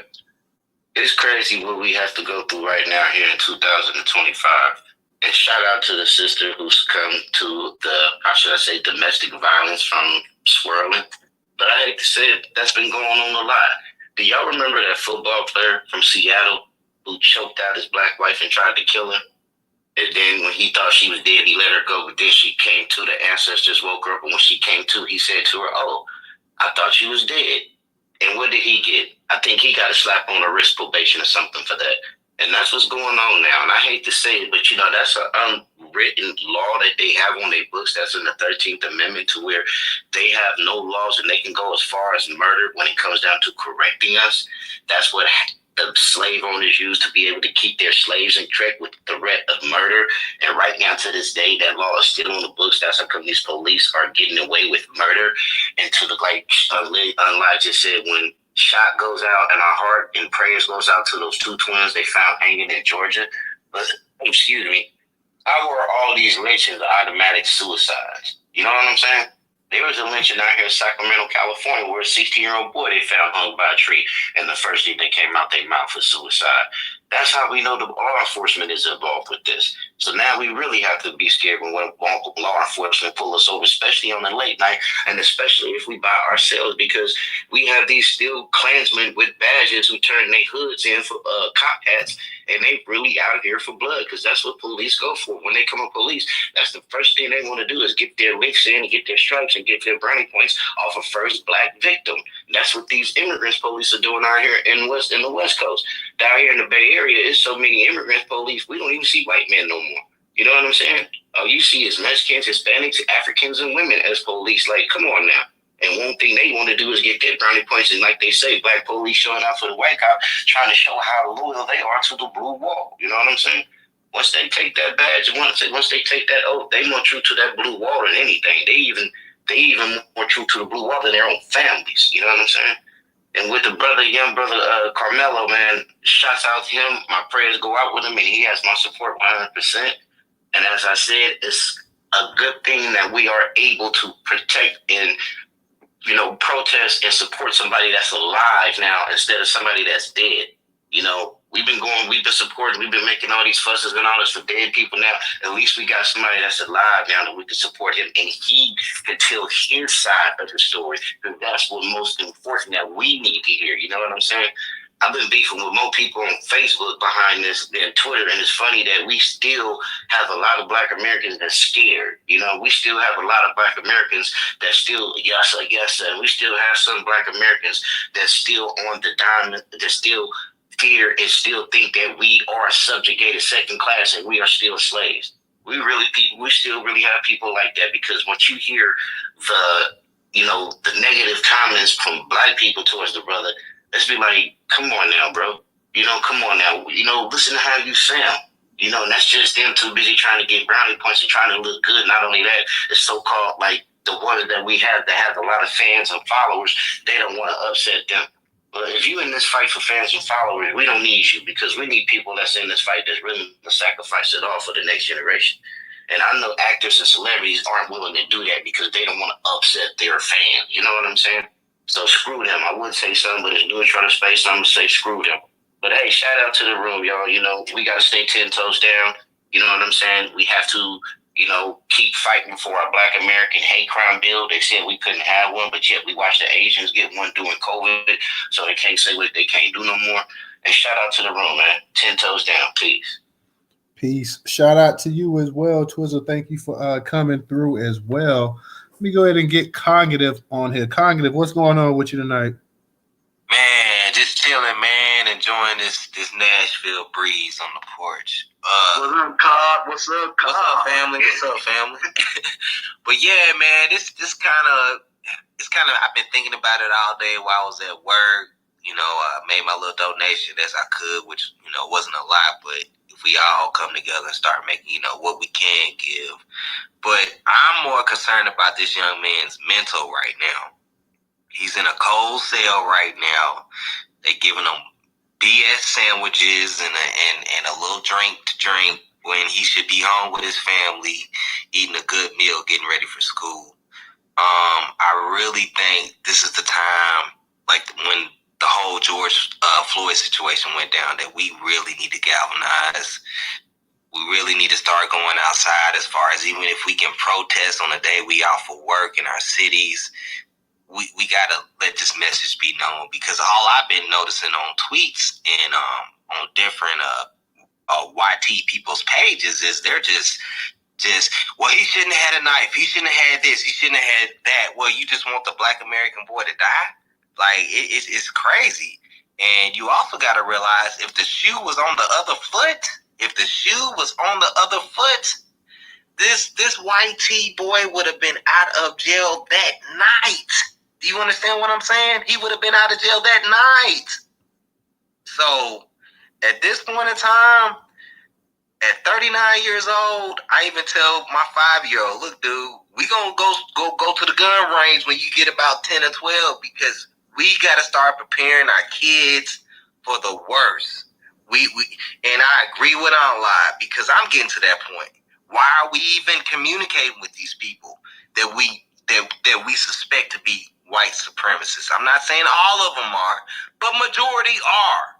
Speaker 5: It's crazy what we have to go through right now here in 2025. And shout out to the sister who succumbed to domestic violence from swirling. But I hate to say it, that's been going on a lot. Do y'all remember that football player from Seattle who choked out his black wife and tried to kill her? And then when he thought she was dead, he let her go. But then she came to, the ancestors woke her up. And when she came to, he said to her, I thought she was dead. And what did he get? I think he got a slap on the wrist, probation or something for that. And that's what's going on now. And I hate to say it, but that's an written law that they have on their books that's in the 13th Amendment to where they have no laws and they can go as far as murder when it comes down to correcting us. That's what the slave owners used to be able to keep their slaves in check with the threat of murder. And right now to this day, that law is still on the books. That's how come these police are getting away with murder. And to the, like Unlike just said, when shot goes out and our heart and prayers goes out to those two twins they found hanging in Georgia. But, excuse me, how were all these lynchings automatic suicides? You know what I'm saying? There was a lynching out here in Sacramento, California, where a 16-year-old boy they found hung by a tree, and the first thing that came out their mouth was suicide. That's how we know the law enforcement is involved with this. So now we really have to be scared when law enforcement pull us over, especially on the late night, and especially if we by ourselves, because we have these still Klansmen with badges who turn their hoods in for cop hats, and they really out here for blood, because that's what police go for. When they come on police, that's the first thing they want to do is get their licks in and get their stripes and get their brownie points off a first black victim. That's what these immigrants police are doing out here in the West Coast. Down here in the Bay Area, it's so many immigrant police, we don't even see white men no more. You know what I'm saying? All you see is Mexicans, Hispanics, Africans, and women as police. Like, come on now. And one thing they want to do is get their brownie points. And like they say, black police showing out for the white cop, trying to show how loyal they are to the blue wall. You know what I'm saying? Once they take that badge, once they take that oath, they more true to that blue wall than anything. They even more true to the blue wall than their own families. You know what I'm saying? And with the young brother Karmelo, man, shouts out to him. My prayers go out with him, and he has my support 100%. And as I said, it's a good thing that we are able to protect and, protest and support somebody that's alive now instead of somebody that's dead. We've been supporting, we've been making all these fusses and all this for dead people now. At least we got somebody that's alive now that we can support him, and he can tell his side of the story, because that's what most important that we need to hear. You know what I'm saying? I've been beefing with more people on Facebook behind this than Twitter, and it's funny that we still have a lot of Black Americans that's scared. We still have a lot of Black Americans that still, and we still have some Black Americans that's still on the diamond, that still fear and still think that we are subjugated second class and we are still slaves. We still really have people like that, because once you hear the negative comments from Black people towards the brother, let's be like, come on now, bro. Come on now. Listen to how you sound. And that's just them too busy trying to get brownie points and trying to look good. Not only that, it's so-called like the ones that we have that have a lot of fans and followers, they don't want to upset them. But if you're in this fight for fans and followers, we don't need you, because we need people that's in this fight that's willing to sacrifice it all for the next generation. And I know actors and celebrities aren't willing to do that because they don't want to upset their fans. You know what I'm saying? So screw them. I would say something, but it's new trying to space, so I'm going to say screw them. But hey, shout out to the room, y'all. We got to stay 10 toes down. You know what I'm saying? We have to, keep fighting for our Black American hate crime bill. They said we couldn't have one, but yet we watched the Asians get one during COVID, so they can't say what they can't do no more. And shout out to the room, man. 10 toes down. Peace.
Speaker 2: Peace. Shout out to you as well, Twizzle. Thank you for coming through as well. Let me go ahead and get Cognitive on here. Cognitive, what's going on with you tonight?
Speaker 6: Man, just chilling, man. Enjoying this Nashville breeze on the porch.
Speaker 3: What's up, Cog? What's up, Cog?
Speaker 6: What's up, family? But yeah, man, it's kind of I've been thinking about it all day while I was at work. I made my little donation as I could, which wasn't a lot, but if we all come together and start making what we can give. But I'm more concerned about this young man's mental right now. He's in a cold cell right now. They giving him BS sandwiches and a little drink to drink when he should be home with his family, eating a good meal, getting ready for school. I really think this is the time, like when the whole George Floyd situation went down, that we really need to galvanize. We really need to start going outside, as far as even if we can protest on the day we off for work in our cities. We gotta let this message be known, because all I've been noticing on tweets and on different YT people's pages is they're just well, he shouldn't have had a knife, he shouldn't have had this, he shouldn't have had that. Well, you just want the Black American boy to die? Like it's crazy. And you also gotta realize, if the shoe was on the other foot, this white T boy would have been out of jail that night. Do you understand what I'm saying? He would have been out of jail that night. So at this point in time, at 39 years old, I even tell my 5-year-old, look, dude, we gonna go to the gun range when you get about 10 or 12 because we gotta start preparing our kids for the worst. We and I agree with Online because I'm getting to that point. Why are we even communicating with these people that we suspect to be white supremacists? I'm not saying all of them are, but majority are.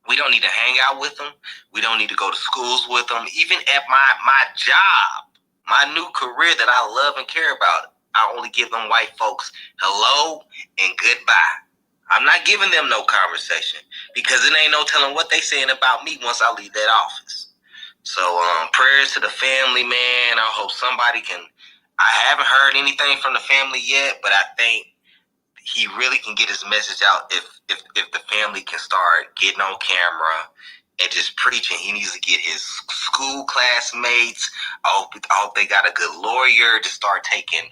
Speaker 6: We don't need to hang out with them. We don't need to go to schools with them. Even at my job, my new career that I love and care about, I only give them white folks hello and goodbye. I'm not giving them no conversation because it ain't no telling what they saying about me once I leave that office. So prayers to the family, man. I hope somebody can. I haven't heard anything from the family yet, but I think he really can get his message out if the family can start getting on camera and just preaching. He needs to get his school classmates. I hope they got a good lawyer to start taking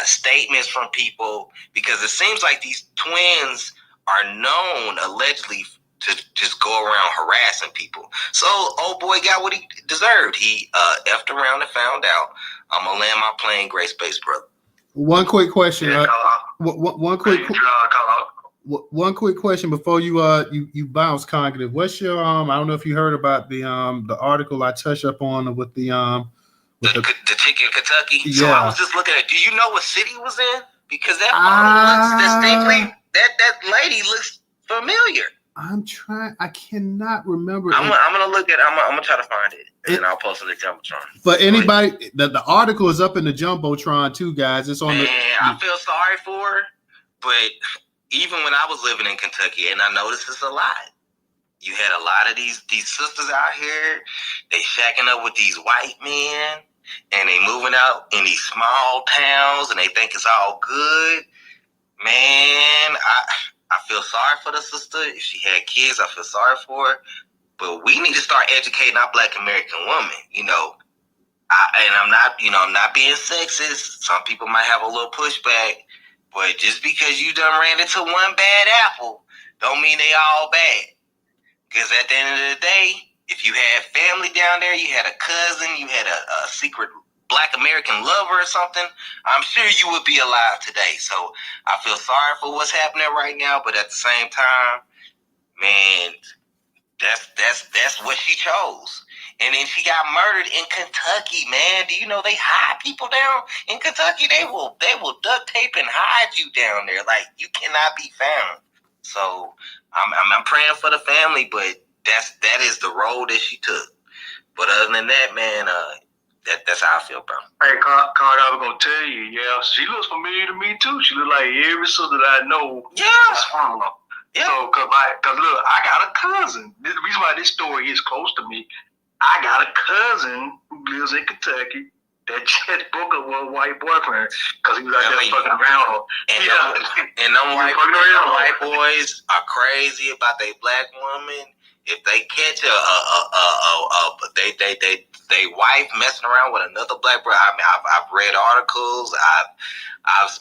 Speaker 6: statements from people because it seems like these twins are known allegedly to just go around harassing people. So old boy got what he deserved. He effed around and found out. I'm gonna land my plane, Grace Base, brother.
Speaker 2: One quick question.
Speaker 3: Yeah,
Speaker 2: One quick question before you bounce, Cognitive. What's your I don't know if you heard about the article I touched up on with the
Speaker 6: chick in Kentucky.
Speaker 2: Yeah.
Speaker 6: So I was just looking at. Do you know what city it was in? Because that photo looks distinctly. That lady looks familiar.
Speaker 2: I cannot remember.
Speaker 6: I'm gonna look at. I'm gonna try to find it, and then I'll post it in the Jumbotron.
Speaker 2: For anybody, the article is up in the Jumbotron too, guys. It's on.
Speaker 6: I feel sorry for her, but even when I was living in Kentucky, and I noticed this a lot. You had a lot of these sisters out here. They shacking up with these white men, and they moving out in these small towns, and they think it's all good. Man, I feel sorry for the sister. If she had kids, I feel sorry for her. But we need to start educating our Black American women. I'm not being sexist. Some people might have a little pushback, but just because you done ran into one bad apple, don't mean they all bad. Because at the end of the day, if you had family down there, you had a cousin, you had a secret Black American lover or something, I'm sure you would be alive today. So I feel sorry for what's happening right now, but at the same time, man, that's what she chose. And then she got murdered in Kentucky, man. Do you know they hide people down in Kentucky? They will duct tape and hide you down there. Like, you cannot be found. So I'm praying for the family, but that is the road that she took. But other than that, man, that's how I feel, bro.
Speaker 3: Hey, Card, I was gonna tell you, yeah, she looks familiar to me too. She looks like every sister that I know.
Speaker 6: Yeah.
Speaker 3: Yeah. So, cause look, I got a cousin. The reason why this story is close to me, I got a cousin who lives in Kentucky that just broke up with a white boyfriend because he was out there fucking around her.
Speaker 6: And them white boys are crazy about their Black woman. If they catch they wife messing around with another Black boy, I mean, I've read articles.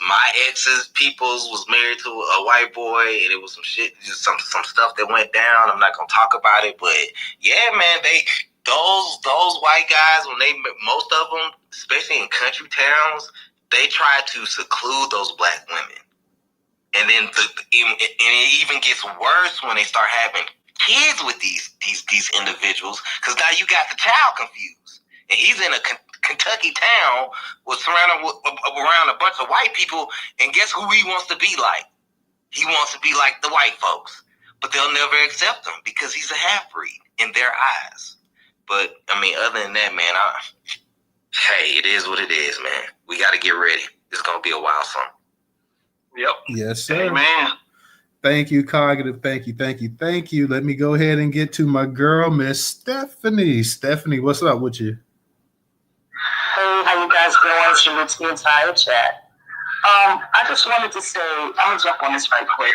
Speaker 6: My ex's peoples was married to a white boy, and it was some shit, just some stuff that went down. I'm not gonna talk about it, but yeah, man, those white guys, most of them, especially in country towns, they try to seclude those Black women, and then it even gets worse when they start having kids with these individuals, because now you got the child confused, and he's in a Kentucky town was surrounded around a bunch of white people, and guess who he wants to be like? He wants to be like the white folks, but they'll never accept him because he's a half-breed in their eyes. But I mean, other than that, man, hey, it is what it is, man. We got to get ready. It's gonna be a wild summer.
Speaker 3: Yep.
Speaker 2: Yes, sir.
Speaker 3: Amen.
Speaker 2: Thank you, Cognitive. Thank you. Let me go ahead and get to my girl, Miss Stephanie. Stephanie, what's up with you?
Speaker 7: Hey, how you guys doing? Salute to the entire chat. I just wanted to say, I'm gonna jump on this right quick.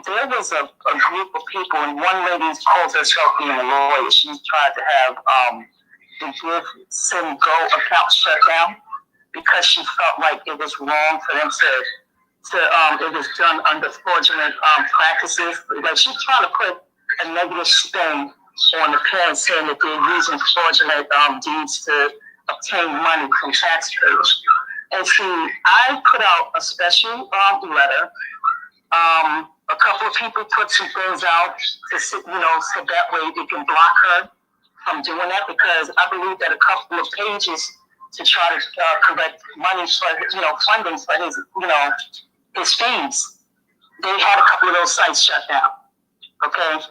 Speaker 7: There was a group of people, and one lady calls herself being a lawyer. She's tried to have the Give Send Go account shut down because she felt like it was wrong for them to it was done under fraudulent practices. Like she's trying to put a negative spin on the parents, saying that they're using fraudulent deeds to obtain money from taxpayers. And see, I put out a special letter. A couple of people put some things out to, so that way they can block her from doing that, because I believe that a couple of pages to try to collect money for, funding for his fees, they had a couple of those sites shut down. Okay,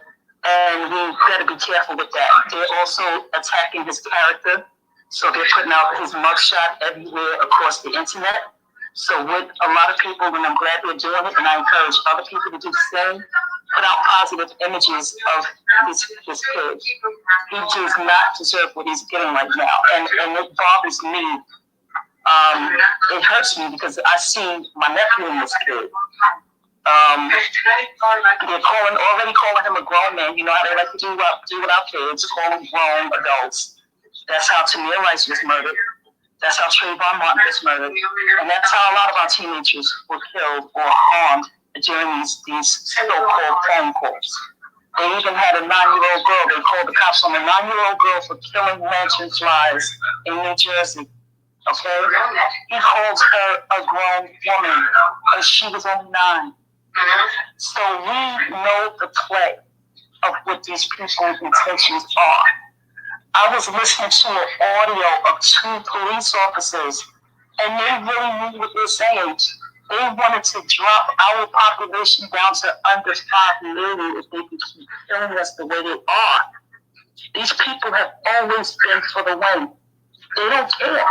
Speaker 7: and we better be careful with that. They're also attacking his character, so they're putting out his mugshot everywhere across the internet. So with a lot of people, and I'm glad they're doing it, and I encourage other people to do the same, put out positive images of his kid. He does not deserve what he's getting right now, and it bothers me. It hurts me because I see my nephew in this kid. They're already calling him a grown man. You know how they like to do with our kids, call them grown adults. That's how Tamir Rice was murdered. That's how Trayvon Martin was murdered. And that's how a lot of our teenagers were killed or harmed during these so-called phone calls. They even had a 9-year-old girl. They called the cops on a 9-year-old girl for killing lantern flies in New Jersey. Okay? He calls her a grown woman, and she was only 9. So we know the play of what these people's intentions are. I was listening to an audio of 2 police officers, and they really knew what they're saying. They wanted to drop our population down to under 5 million if they could keep killing us the way they are. These people have always been for the win. They don't care.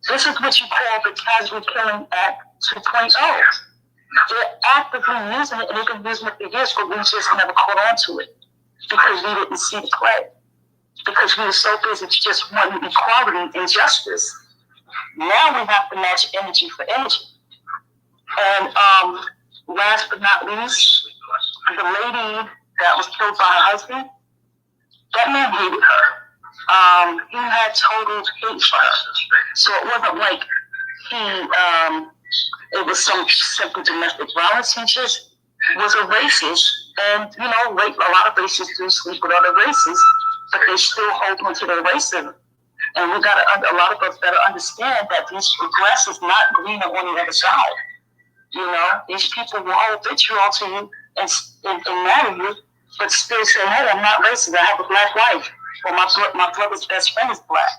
Speaker 7: This is what you call the Casual Killing Act 2.0. They're actively using it, and they've been using it for years, but we just never caught on to it because we didn't see the play. Because we were so busy just wanting equality and justice. Now we have to match energy for energy. And last but not least, the lady that was killed by her husband, that man hated her. He had total hate for her. So it wasn't like it was some simple domestic violence. He just was a racist. And, a lot of racists do sleep with other races, but they still hold on to their racism. And a lot of us better understand that this grass is not greener on the other side. These people will hold vitriol to you and marry you, but still say, hey, I'm not racist, I have a black wife, or my brother's best friend is black.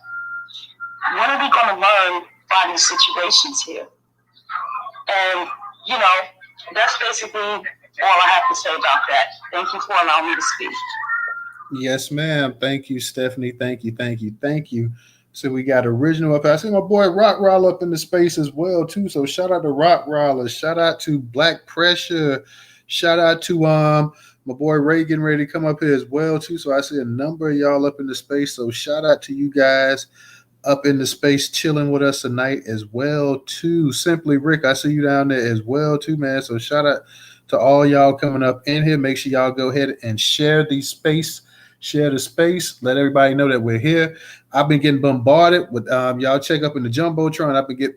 Speaker 7: When are we going to learn by these situations here? And, that's basically all I have to say about that. Thank you for allowing me to speak.
Speaker 2: Yes, ma'am. Thank you, Stephanie. Thank you. So we got original up. I see my boy Rock Roll up in the space as well, too. So shout out to Rock Rollers. Shout out to Black Pressure. Shout out to my boy Ray getting ready to come up here as well, too. So I see a number of y'all up in the space. So shout out to you guys up in the space chilling with us tonight as well, too. Simply Rick, I see you down there as well, too, man. So shout out to all y'all coming up in here. Make sure y'all go ahead and share the space. Share the space. Let everybody know that we're here. I've been getting bombarded with y'all check up in the Jumbotron. I've been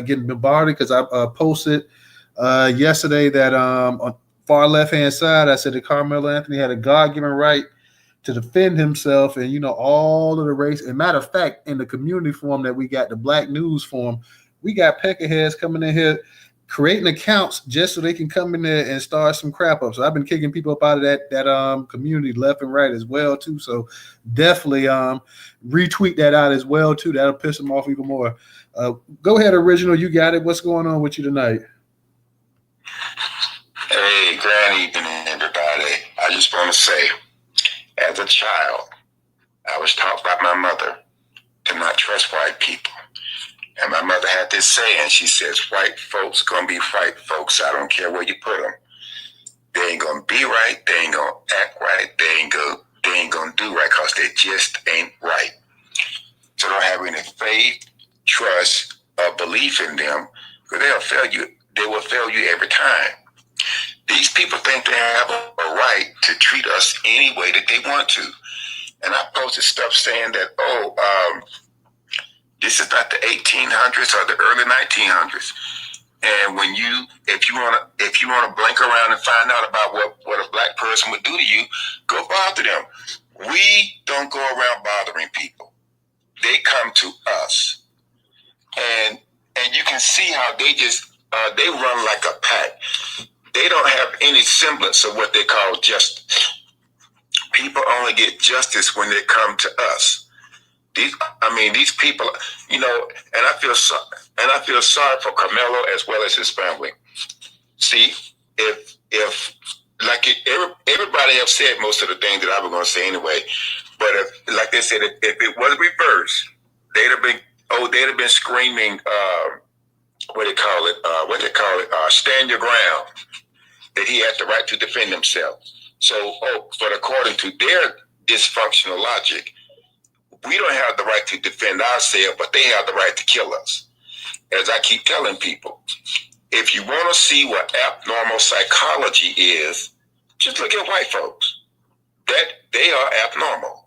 Speaker 2: getting bombarded because I posted yesterday that on far left-hand side, I said that Karmelo Anthony had a God-given right to defend himself and, all of the race. And matter of fact, in the community forum that we got, the Black News Forum, we got peckerheads coming in here creating accounts just so they can come in there and start some crap up. So I've been kicking people up out of that community left and right as well too. So definitely retweet that out as well too. That'll piss them off even more. Go ahead, Original. You got it. What's going on with you tonight?
Speaker 1: Hey, grand evening, everybody. I just want to say, as a child, I was taught by my mother to not trust white people. And my mother had this saying, she says, white folks gonna be white folks. I don't care where you put them. They ain't gonna be right. They ain't gonna act right. They ain't gonna do right because they just ain't right. So don't have any faith, trust, or belief in them because they'll fail you. They will fail you every time. These people think they have a right to treat us any way that they want to.
Speaker 8: and I posted stuff saying that, this is not the 1800s or the early 1900s. And if you want to blink around and find out about what a black person would do to you, go bother them. We don't go around bothering people. They come to us, and you can see how they just they run like a pack. They don't have any semblance of what they call justice. People only get justice when they come to us. These people, and I feel sorry for Karmelo as well as his family. See, if like everybody have said most of the things that I was going to say anyway, but like they said, if it was reversed, they'd have been screaming, stand your ground, that he had the right to defend himself. So, but according to their dysfunctional logic, we don't have the right to defend ourselves, but they have the right to kill us. As I keep telling people, if you want to see what abnormal psychology is, just look at white folks. That they are abnormal.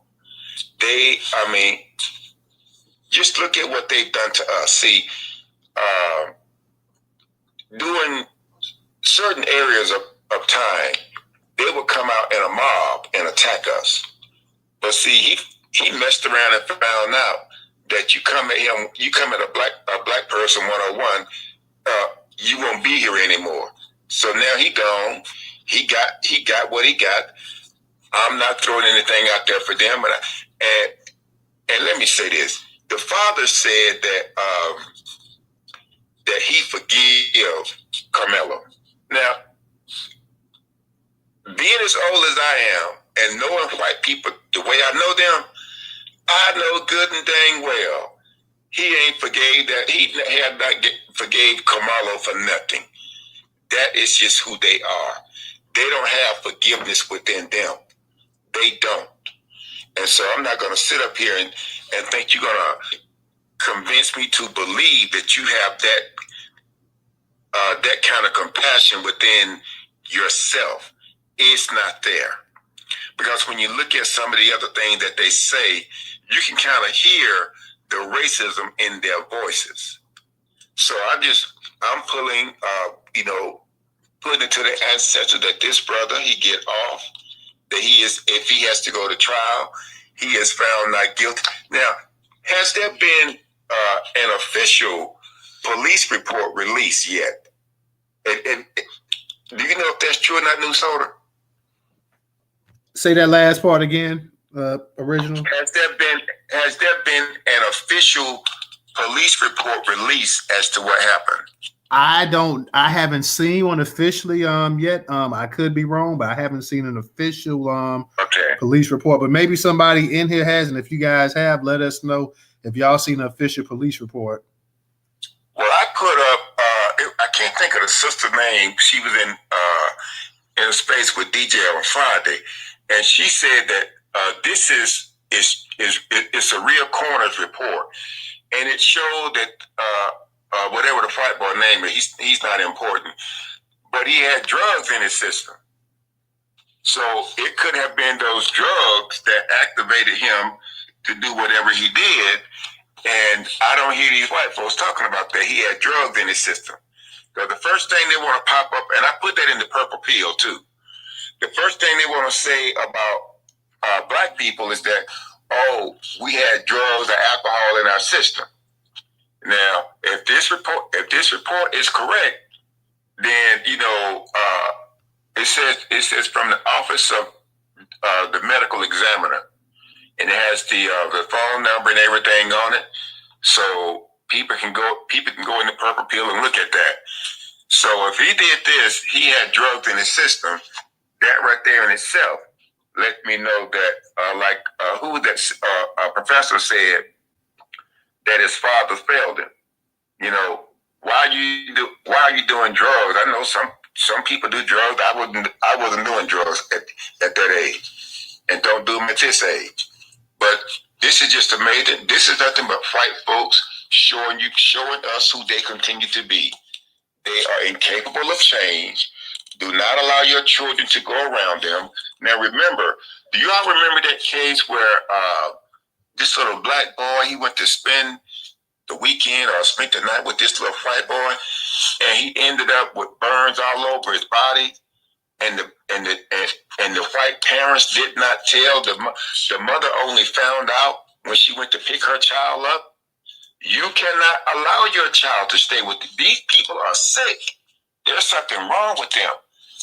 Speaker 8: Just look at what they've done to us. See, during certain areas of time, they would come out in a mob and attack us. But see, he messed around and found out that you come at a black person 101, you won't be here anymore. So now he gone. He got what he got. I'm not throwing anything out there for them. And let me say this: the father said that he forgive Karmelo. Now, being as old as I am and knowing white people the way I know them, I know good and dang well he ain't forgave that. He had not forgave Karmelo for nothing. That is just who they are. They don't have forgiveness within them. They don't. And so I'm not going to sit up here and think you're going to convince me to believe that you have that kind of compassion within yourself. It's not there. Because when you look at some of the other things that they say, you can kind of hear the racism in their voices. So I'm putting it to the ancestor that this brother, he get off, that if he has to go to trial, he is found not guilty. Now, has there been an official police report released yet? And do you know if that's true or not, News Holder?
Speaker 2: Say that last part again, original.
Speaker 8: Has there been an official police report released as to what happened?
Speaker 2: I haven't seen one officially yet. I could be wrong, but I haven't seen an official police report. But maybe somebody in here has, and if you guys have, let us know if y'all seen an official police report.
Speaker 8: Well, I put up. I can't think of the sister's name. She was in a space with DJ on Friday, and she said that this is a real coroner's report, and it showed that whatever the white boy name is, he's not important, but he had drugs in his system. So it could have been those drugs that activated him to do whatever he did. And I don't hear these white folks talking about that. He had drugs in his system. Because the first thing they want to pop up, and I put that in the purple pill too. The first thing they want to say about black people is that, we had drugs or alcohol in our system. Now, if this report is correct, then it says from the office of the medical examiner, and it has the phone number and everything on it, so people can go in the purple pill and look at that. So if he did this, he had drugs in his system. That right there in itself let me know that, a professor said that his father failed him. Why are you doing drugs? I know some people do drugs. I wasn't doing drugs at that age, and don't do them at this age. But this is just amazing. This is nothing but white folks showing us who they continue to be. They are incapable of change. Do not allow your children to go around them. Now remember, Do you all remember that case where this little black boy, he went to spend the weekend or spent the night with this little white boy, and he ended up with burns all over his body, and the white parents did not tell the mother only found out when she went to pick her child up. You cannot allow your child to stay with these people are sick. There's something wrong with them.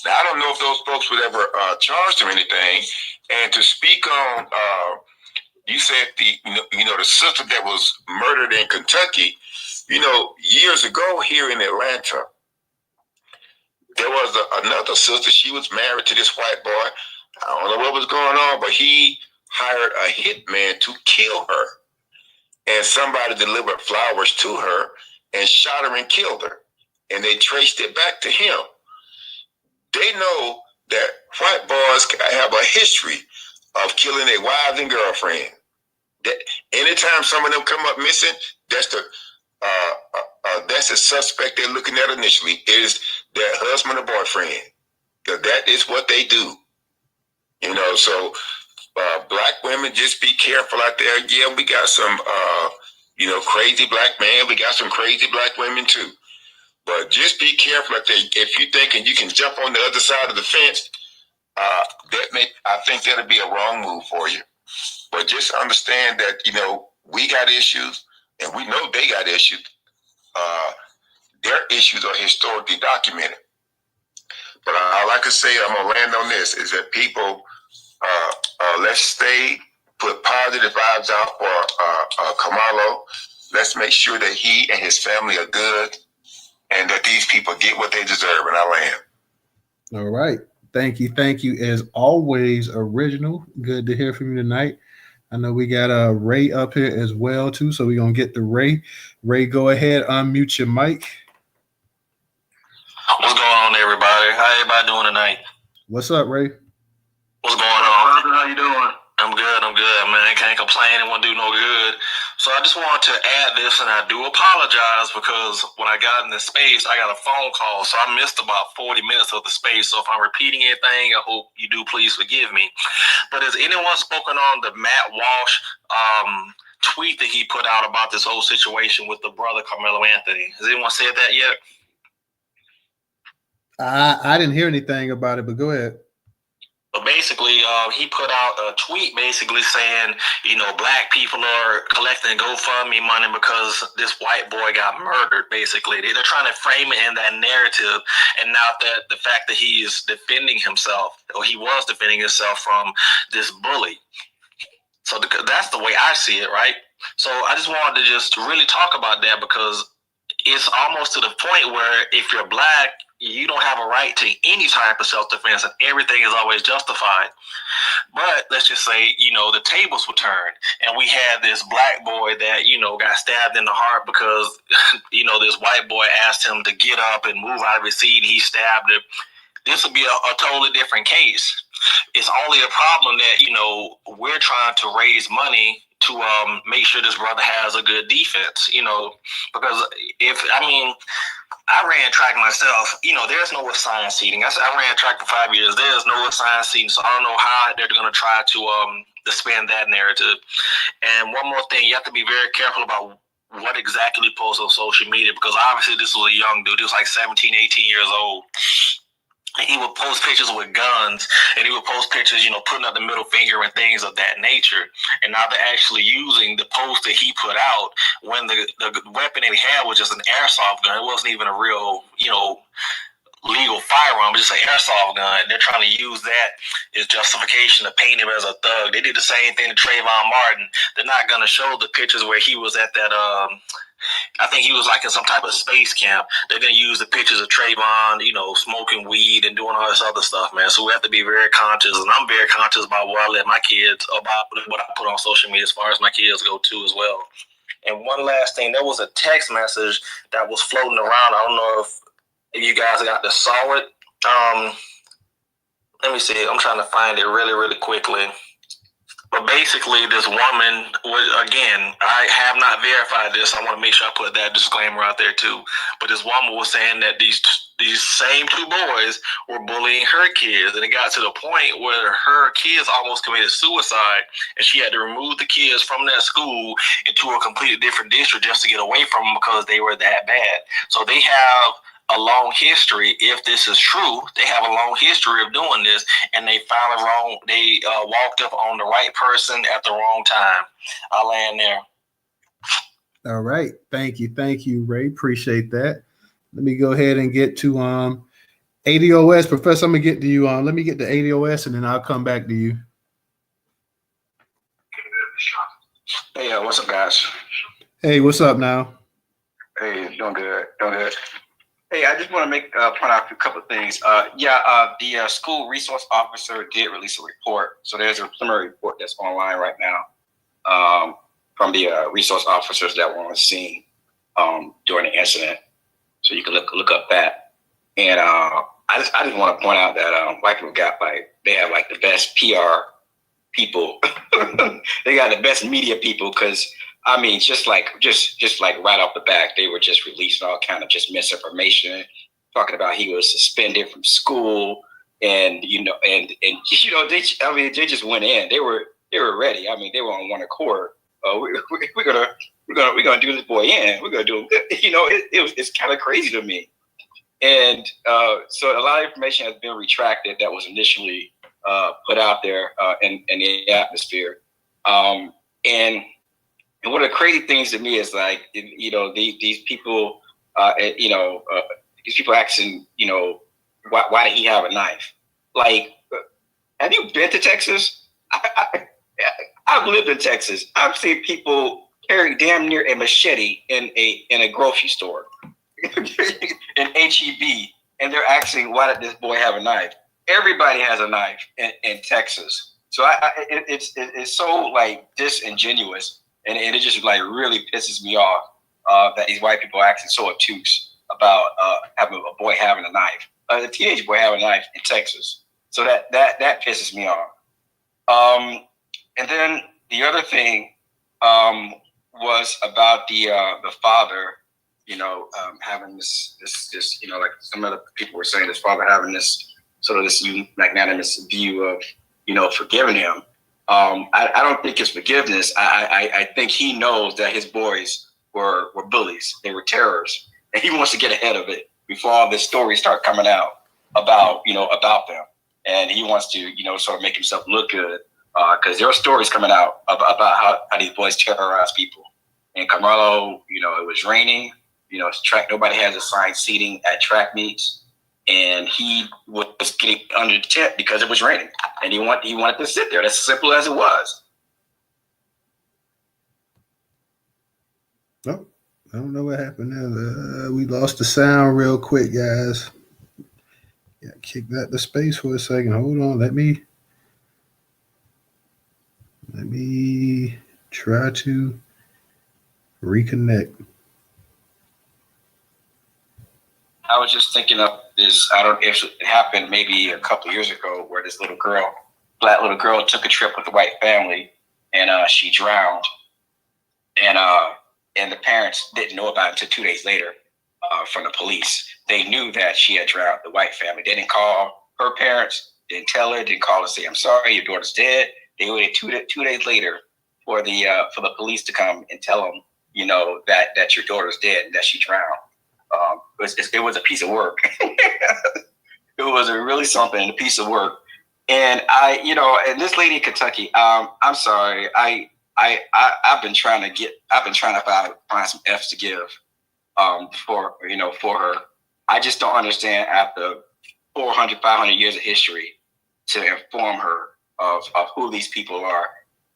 Speaker 8: Now I don't know if those folks would ever charged or anything. And to speak on, you said the sister that was murdered in Kentucky. Years ago here in Atlanta, there was another sister. She was married to this white boy. I don't know what was going on, but he hired a hitman to kill her. And somebody delivered flowers to her and shot her and killed her. And they traced it back to him. They know that white boys have a history of killing their wives and girlfriends. That anytime some of them come up missing, that's the suspect they're looking at initially is their husband or boyfriend. That is what they do. So black women, just be careful out there. Yeah, we got some crazy black men. We got some crazy black women too. But just be careful out there. If you're thinking you can jump on the other side of the fence, I think that'll be a wrong move for you. But just understand that, we got issues and we know they got issues. Their issues are historically documented. But all I can say, I'm going to land on this, is that people, let's put positive vibes out for Karmelo. Let's make sure that he and his family are good and that these people get what they deserve, and I land.
Speaker 2: All right. Thank you. As always, Original. Good to hear from you tonight. I know we got Ray up here as well, too, so we're going to get to Ray. Ray, go ahead, unmute your mic.
Speaker 9: What's going on, everybody? How everybody doing tonight?
Speaker 2: What's up, Ray?
Speaker 9: What's going on?
Speaker 3: Brother, how you doing?
Speaker 9: I'm good, man. I can't complain. It won't do no good. So I just wanted to add this, and I do apologize because when I got in this space, I got a phone call, so I missed about 40 minutes of the space. So if I'm repeating anything, I hope you do please forgive me. But has anyone spoken on the Matt Walsh tweet that he put out about this whole situation with the brother Karmelo Anthony? Has anyone said that yet?
Speaker 2: I didn't hear anything about it, but go ahead.
Speaker 9: But basically, he put out a tweet basically saying, black people are collecting GoFundMe money because this white boy got murdered, basically. They're trying to frame it in that narrative. And now that the fact that he is defending himself, or he was defending himself from this bully. So that's the way I see it, right? So I just wanted to just really talk about that because it's almost to the point where if you're black, you don't have a right to any type of self-defense and everything is always justified. But let's just say, the tables were turned and we had this black boy that, got stabbed in the heart because, this white boy asked him to get up and move out of his seat and he stabbed him. This would be a totally different case. It's only a problem that, we're trying to raise money to make sure this brother has a good defense, because I ran track myself. There's no assigned seating. I ran track for 5 years. There's no assigned seating, so I don't know how they're going to try to spin that narrative. And one more thing, you have to be very careful about what exactly you post on social media because obviously this was a young dude. He was like 17, 18 years old. He would post pictures with guns and he would post pictures, putting up the middle finger and things of that nature. And now they're actually using the post that he put out when the weapon that he had was just an airsoft gun. It wasn't even a real, legal firearm, but just an airsoft gun. They're trying to use that as justification to paint him as a thug. They did the same thing to Trayvon Martin. They're not going to show the pictures where he was at that, I think he was like in some type of space camp. They're going to use the pictures of Trayvon, smoking weed and doing all this other stuff, man. So we have to be very conscious. And I'm very conscious about what I let my kids, about what I put on social media as far as my kids go too as well. And one last thing, there was a text message that was floating around. I don't know if you guys saw it. Let me see. I'm trying to find it really, really quickly. But basically, this woman was, again, I have not verified this. I want to make sure I put that disclaimer out there too. But this woman was saying that these these same two boys were bullying her kids, and it got to the point where her kids almost committed suicide, and she had to remove the kids from that school into a completely different district just to get away from them because they were that bad. So they have a long history. If this is true, they have a long history of doing this, and they walked up on the right person at the wrong time. I'll land there.
Speaker 2: All right. Thank you, Ray. Appreciate that. Let me go ahead and get to ADOS. Professor, I'm gonna get to you. Let me get to ADOS and then I'll come back to you.
Speaker 1: Hey, what's up, guys?
Speaker 2: Hey, what's up now?
Speaker 1: Hey, doing good. Hey, I just want to point out a couple of things. The school resource officer did release a report. So there's a preliminary report that's online right now from the resource officers that were on the scene during the incident. So you can look up that. And I just want to point out that white people they have like the best PR people. They got the best media people because I mean, just like right off the bat, they were just releasing all kind of just misinformation, talking about he was suspended from school, and they just went in. They were ready. I mean, they were on one accord. We're gonna do this boy in. We're gonna do him good. It's kind of crazy to me. And so a lot of information has been retracted that was initially put out there in the atmosphere. And one of the crazy things to me is like, these people, these people asking, why did he have a knife? Like, have you been to Texas? I've lived in Texas. I've seen people carry damn near a machete in a grocery store, in HEB, and they're asking, why did this boy have a knife? Everybody has a knife in Texas. So it's so like disingenuous. And it just like really pisses me off that these white people are acting so obtuse about having a boy having a knife, a teenage boy having a knife in Texas. So that pisses me off. And then the other thing was about the father, having this like some other people were saying, his father having this sort of this magnanimous view of forgiving him. I don't think it's forgiveness. I think he knows that his boys were bullies. They were terrorists, and he wants to get ahead of it before all this stories start coming out about them. And he wants to sort of make himself look good because there are stories coming out about how these boys terrorize people. And Karmelo, it was raining. Track, nobody has assigned seating at track meets. And he was getting under the tent because it was raining, and he wanted to sit there. That's as simple as it was.
Speaker 2: Oh, I don't know what happened there. We lost the sound real quick, guys. Yeah, kick that to space for a second. Hold on. Let me try to reconnect.
Speaker 1: I was just thinking of this. I don't know if it happened maybe a couple of years ago, where this black little girl, took a trip with a white family, and she drowned, and the parents didn't know about it until 2 days later from the police. They knew that she had drowned. The white family, they didn't call her parents, didn't tell her, didn't call and say, "I'm sorry, your daughter's dead." They waited 2 days later for the police to come and tell them, that your daughter's dead and that she drowned. It was a piece of work. It was really something, a piece of work. And and this lady in Kentucky, I'm sorry, I've been trying to find some F's to give for her. I just don't understand, after 400, 500 years of history, to inform her of who these people are.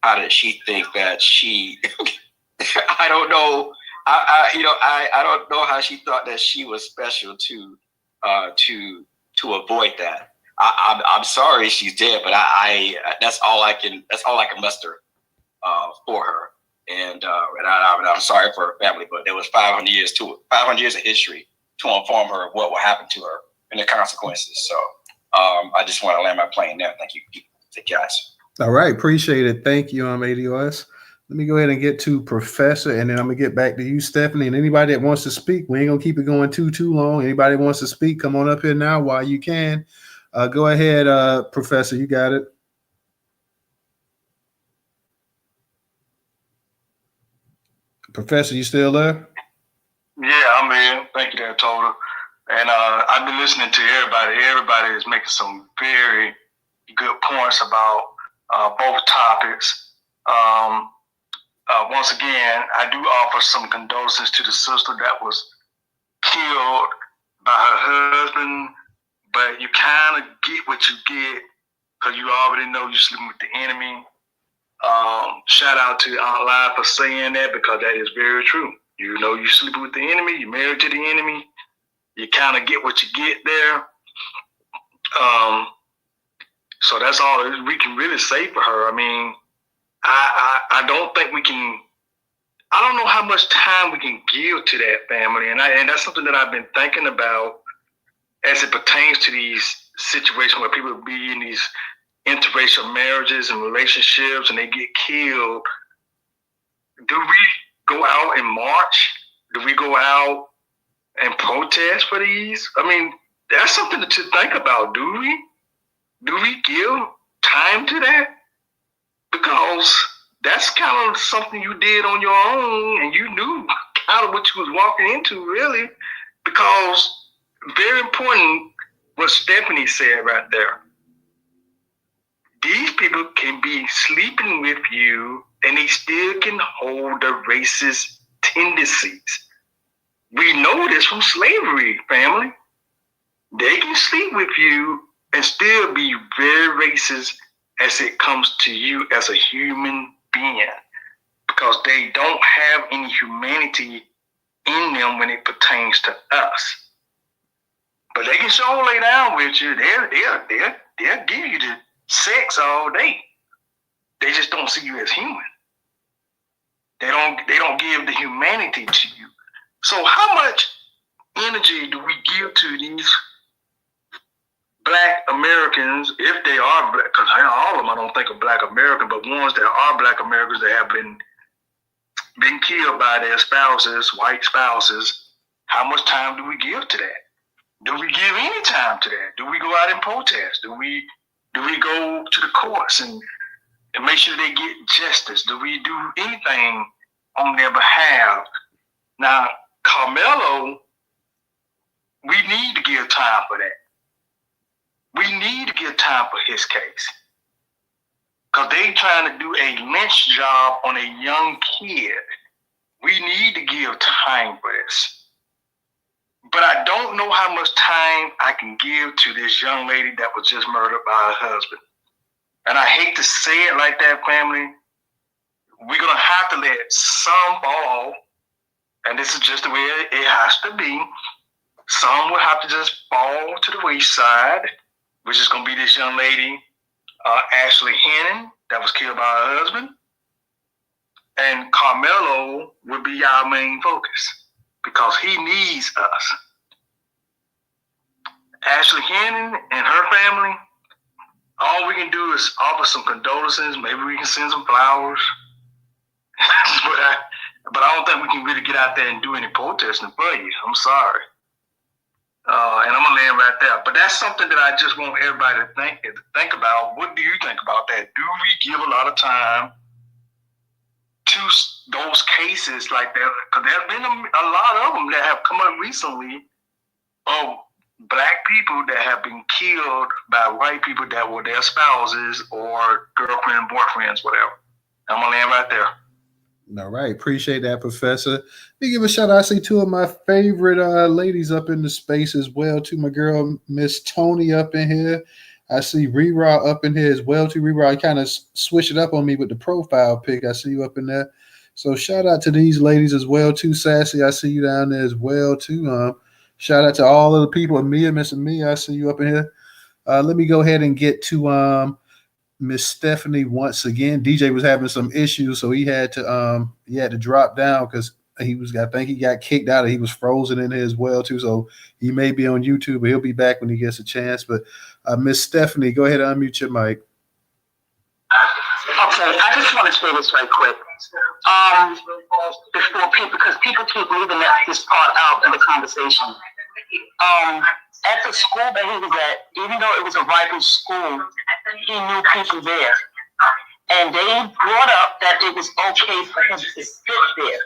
Speaker 1: How did she think that she? I don't know. I don't know how she thought that she was special to avoid that. I'm sorry she's dead, but that's all I can muster for her. And I'm sorry for her family, but there was 500 years of history to inform her of what will happen to her and the consequences. So I just want to land my plane there. Thank you, guys.
Speaker 2: All right, appreciate it. Thank you, ADOS. Let me go ahead and get to Professor, and then I'm gonna get back to you, Stephanie. And anybody that wants to speak, we ain't gonna keep it going too long. Anybody that wants to speak, come on up here now while you can. Go ahead, Professor. You got it. Professor, you still there?
Speaker 3: Yeah, I'm in. Thank you, there, Total. And I've been listening to everybody. Everybody is making some very good points about both topics. Once again, I do offer some condolences to the sister that was killed by her husband, but you kind of get what you get because you already know you're sleeping with the enemy. Shout out to Aunt Live for saying that, because that is very true. You know you're sleeping with the enemy, you're married to the enemy, you kind of get what you get there. So that's all we can really say for her. I mean, I don't think we can. I don't know how much time we can give to that family, and that's something that I've been thinking about as it pertains to these situations where people be in these interracial marriages and relationships, and they get killed. Do we go out and march? Do we go out and protest for these? I mean, that's something to think about. Do we? Do we give time to that? Because that's kind of something you did on your own, and you knew kind of what you was walking into, really. Because very important what Stephanie said right there. These people can be sleeping with you, and they still can hold the racist tendencies. We know this from slavery, family. They can sleep with you and still be very racist as it comes to you as a human being, because they don't have any humanity in them when it pertains to us. But they can sure lay down with you. They'll give you the sex all day. They just don't see you as human. They don't give the humanity to you. So how much energy do we give to these Black Americans, if they are Black? Because all of them I don't think are Black American, but ones that are Black Americans that have been killed by their spouses, white spouses. How much time do we give to that? Do we give any time to that? Do we go out and protest? Do we go to the courts and make sure they get justice? Do we do anything on their behalf? Now, Karmelo, we need to give time for that. We need to give time for his case, because they trying to do a lynch job on a young kid. We need to give time for this. But I don't know how much time I can give to this young lady that was just murdered by her husband. And I hate to say it like that, family. We're going to have to let some fall. And this is just the way it has to be. Some will have to just fall to the wayside, which is going to be this young lady, Ashley Hennon, that was killed by her husband. And Karmelo will be our main focus, because he needs us. Ashley Hennon and her family, all we can do is offer some condolences. Maybe we can send some flowers. but I don't think we can really get out there and do any protesting for you. I'm sorry. And I'm going to land right there. But that's something that I just want everybody to think about. What do you think about that? Do we give a lot of time to those cases like that? Because there have been a lot of them that have come up recently of Black people that have been killed by white people that were their spouses or girlfriend, boyfriends, whatever. I'm going to land right there.
Speaker 2: All right. Appreciate that, Professor. Let me give a shout out. I see two of my favorite ladies up in the space as well, too. My girl, Miss Tony, up in here. I see Rera up in here as well, too. Rera, I kind of switched it up on me with the profile pic. I see you up in there. So shout out to these ladies as well, too. Sassy, I see you down there as well, too. Shout out to all of the people. Mia, Miss Mia, I see you up in here. Let me go ahead and get to Miss Stephanie once again. DJ was having some issues, so he had to drop down because I think he got kicked out, or he was frozen in here as well too. So he may be on YouTube, but he'll be back when he gets a chance. But Miss Stephanie, go ahead and unmute your mic.
Speaker 7: Okay, I just want want to say this right quick. Before people, because people keep leaving this part out in the conversation. At the school that he was at, even though it was a rival school, he knew people there. And they brought up that it was okay for him to sit there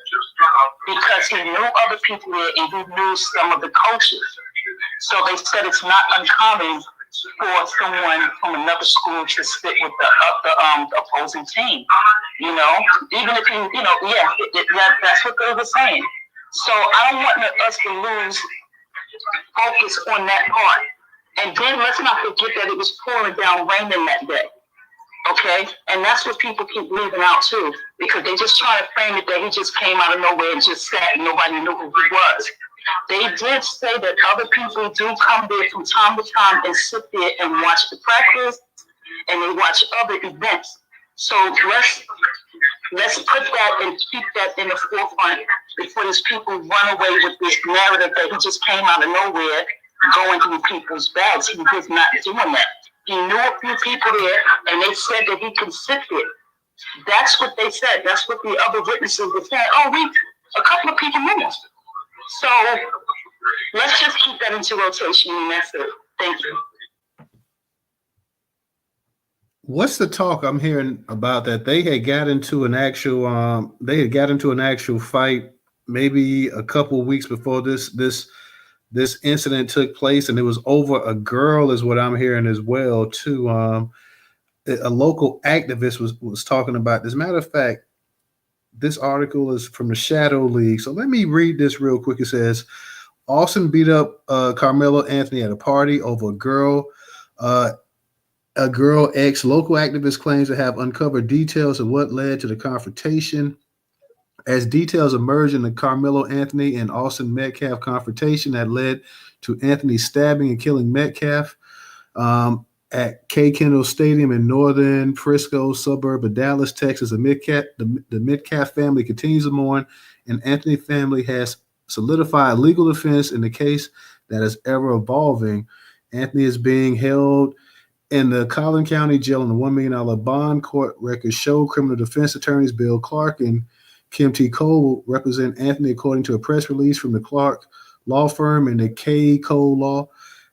Speaker 7: because he knew other people there and he knew some of the coaches. So they said it's not uncommon for someone from another school to sit with the opposing team. You know, even if that's what they were saying. So I don't want us to lose focus on that part. And then let's not forget that it was pouring down raining that day. Okay? And that's what people keep leaving out too, because they just try to frame it that he just came out of nowhere and just sat and nobody knew who he was. They did say that other people do come there from time to time and sit there and watch the practice and they watch other events. So let's put that and keep that in the forefront before these people run away with this narrative that he just came out of nowhere going through people's bags. He was not doing that. He knew a few people there, and they said that he could sit there. That's what they said. That's what the other witnesses were saying. A couple of people knew us. So let's just keep that into rotation, and that's it. Thank you.
Speaker 2: What's the talk I'm hearing about that they had got into an actual fight maybe a couple of weeks before this incident took place, and it was over a girl, is what I'm hearing as well too. A local activist was talking about this. Matter of fact, this article is from the Shadow League. So let me read this real quick. It says, Austin beat up Karmelo Anthony at a party over a girl. A girl ex local activist claims to have uncovered details of what led to the confrontation. As details emerged in the Karmelo Anthony and Austin Metcalf confrontation that led to Anthony stabbing and killing Metcalf at K. Kendall Stadium in northern Frisco suburb of Dallas, Texas, the Metcalf family continues to mourn, and Anthony family has solidified legal defense in the case that is ever evolving. Anthony is being held in the Collin County Jail on a $1 million bond. Court records show criminal defense attorneys Bill Clark and Kim T. Cole will represent Anthony, according to a press release from the Clark law firm and the K. Cole law.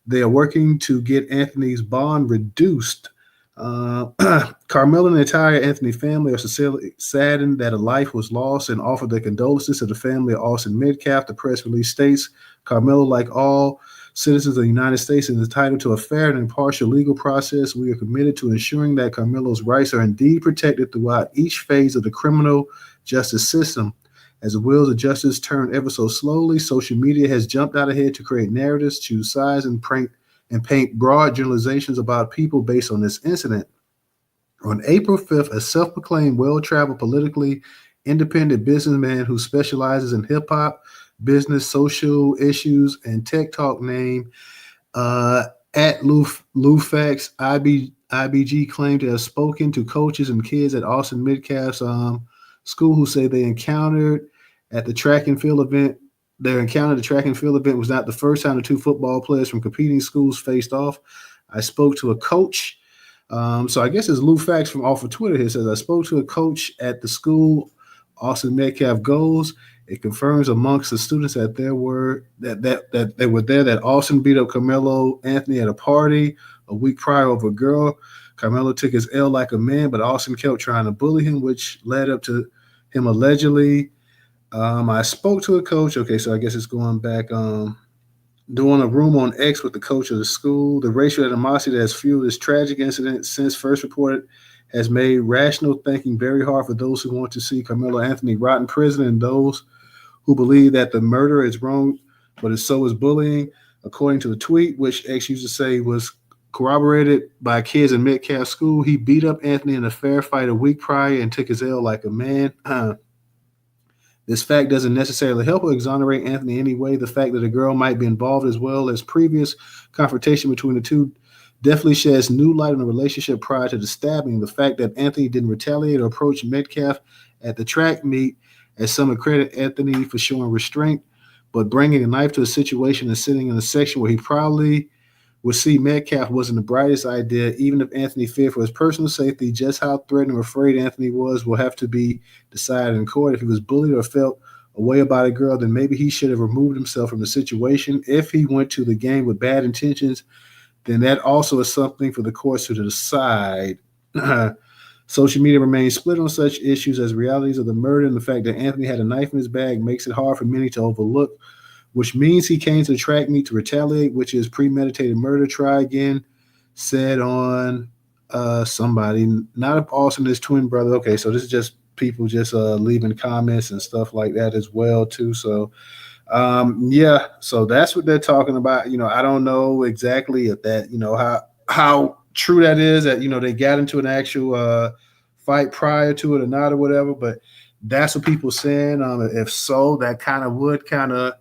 Speaker 2: They are working to get Anthony's bond reduced. Karmelo and the entire Anthony family are sincerely saddened that a life was lost and offer their condolences to the family of Austin Metcalf. The press release states, Karmelo, like all citizens of the United States, is entitled to a fair and impartial legal process. We are committed to ensuring that Karmelo's rights are indeed protected throughout each phase of the criminal justice system. As the wheels of justice turn ever so slowly, social media has jumped out ahead to create narratives, choose sides, and paint broad generalizations about people based on this incident. On April 5th, a self-proclaimed well-traveled, politically independent businessman who specializes in hip-hop, business, social issues, and tech talk named at Lufax IBG claimed to have spoken to coaches and kids at Austin Metcalf's school who say they encountered at the track and field event. Their encounter at the track and field event was not the first time the two football players from competing schools faced off. I spoke to a coach. So I guess it's Lou Fax from off of Twitter. He says, I spoke to a coach at the school Austin Metcalf goes. It confirms amongst the students that they were there that Austin beat up Karmelo Anthony at a party a week prior over a girl. Karmelo took his L like a man, but Austin kept trying to bully him, which led up to him allegedly. I spoke to a coach. Okay, so I guess it's going back doing a room on X with the coach of the school. The racial animosity that has fueled this tragic incident since first reported has made rational thinking very hard for those who want to see Karmelo Anthony rot in prison and those who believe that the murder is wrong, but so is bullying. According to the tweet, which X used to say was corroborated by kids in Metcalf school, he beat up Anthony in a fair fight a week prior and took his L like a man. This fact doesn't necessarily help or exonerate Anthony anyway. The fact that a girl might be involved as well as previous confrontation between the two definitely sheds new light on the relationship prior to the stabbing. The fact that Anthony didn't retaliate or approach Metcalf at the track meet, as some accredit Anthony for showing restraint, but bringing a knife to a situation and sitting in a section where he probably would see Metcalf wasn't the brightest idea, even if Anthony feared for his personal safety. Just how threatened or afraid Anthony was will have to be decided in court. If he was bullied or felt a way about a girl, then maybe he should have removed himself from the situation. If he went to the game with bad intentions, then that also is something for the courts to decide. Social media remains split on such issues as realities of the murder, and the fact that Anthony had a knife in his bag makes it hard for many to overlook, which means he came to the track meet to retaliate, which is premeditated murder. Try again, said on somebody, not Austin, his twin brother. Okay, so this is just people just leaving comments and stuff like that as well too. So yeah, so that's what they're talking about. I don't know exactly if that, how true that is, that they got into an actual fight prior to it or not or whatever, but that's what people saying. If so, that kind of would give a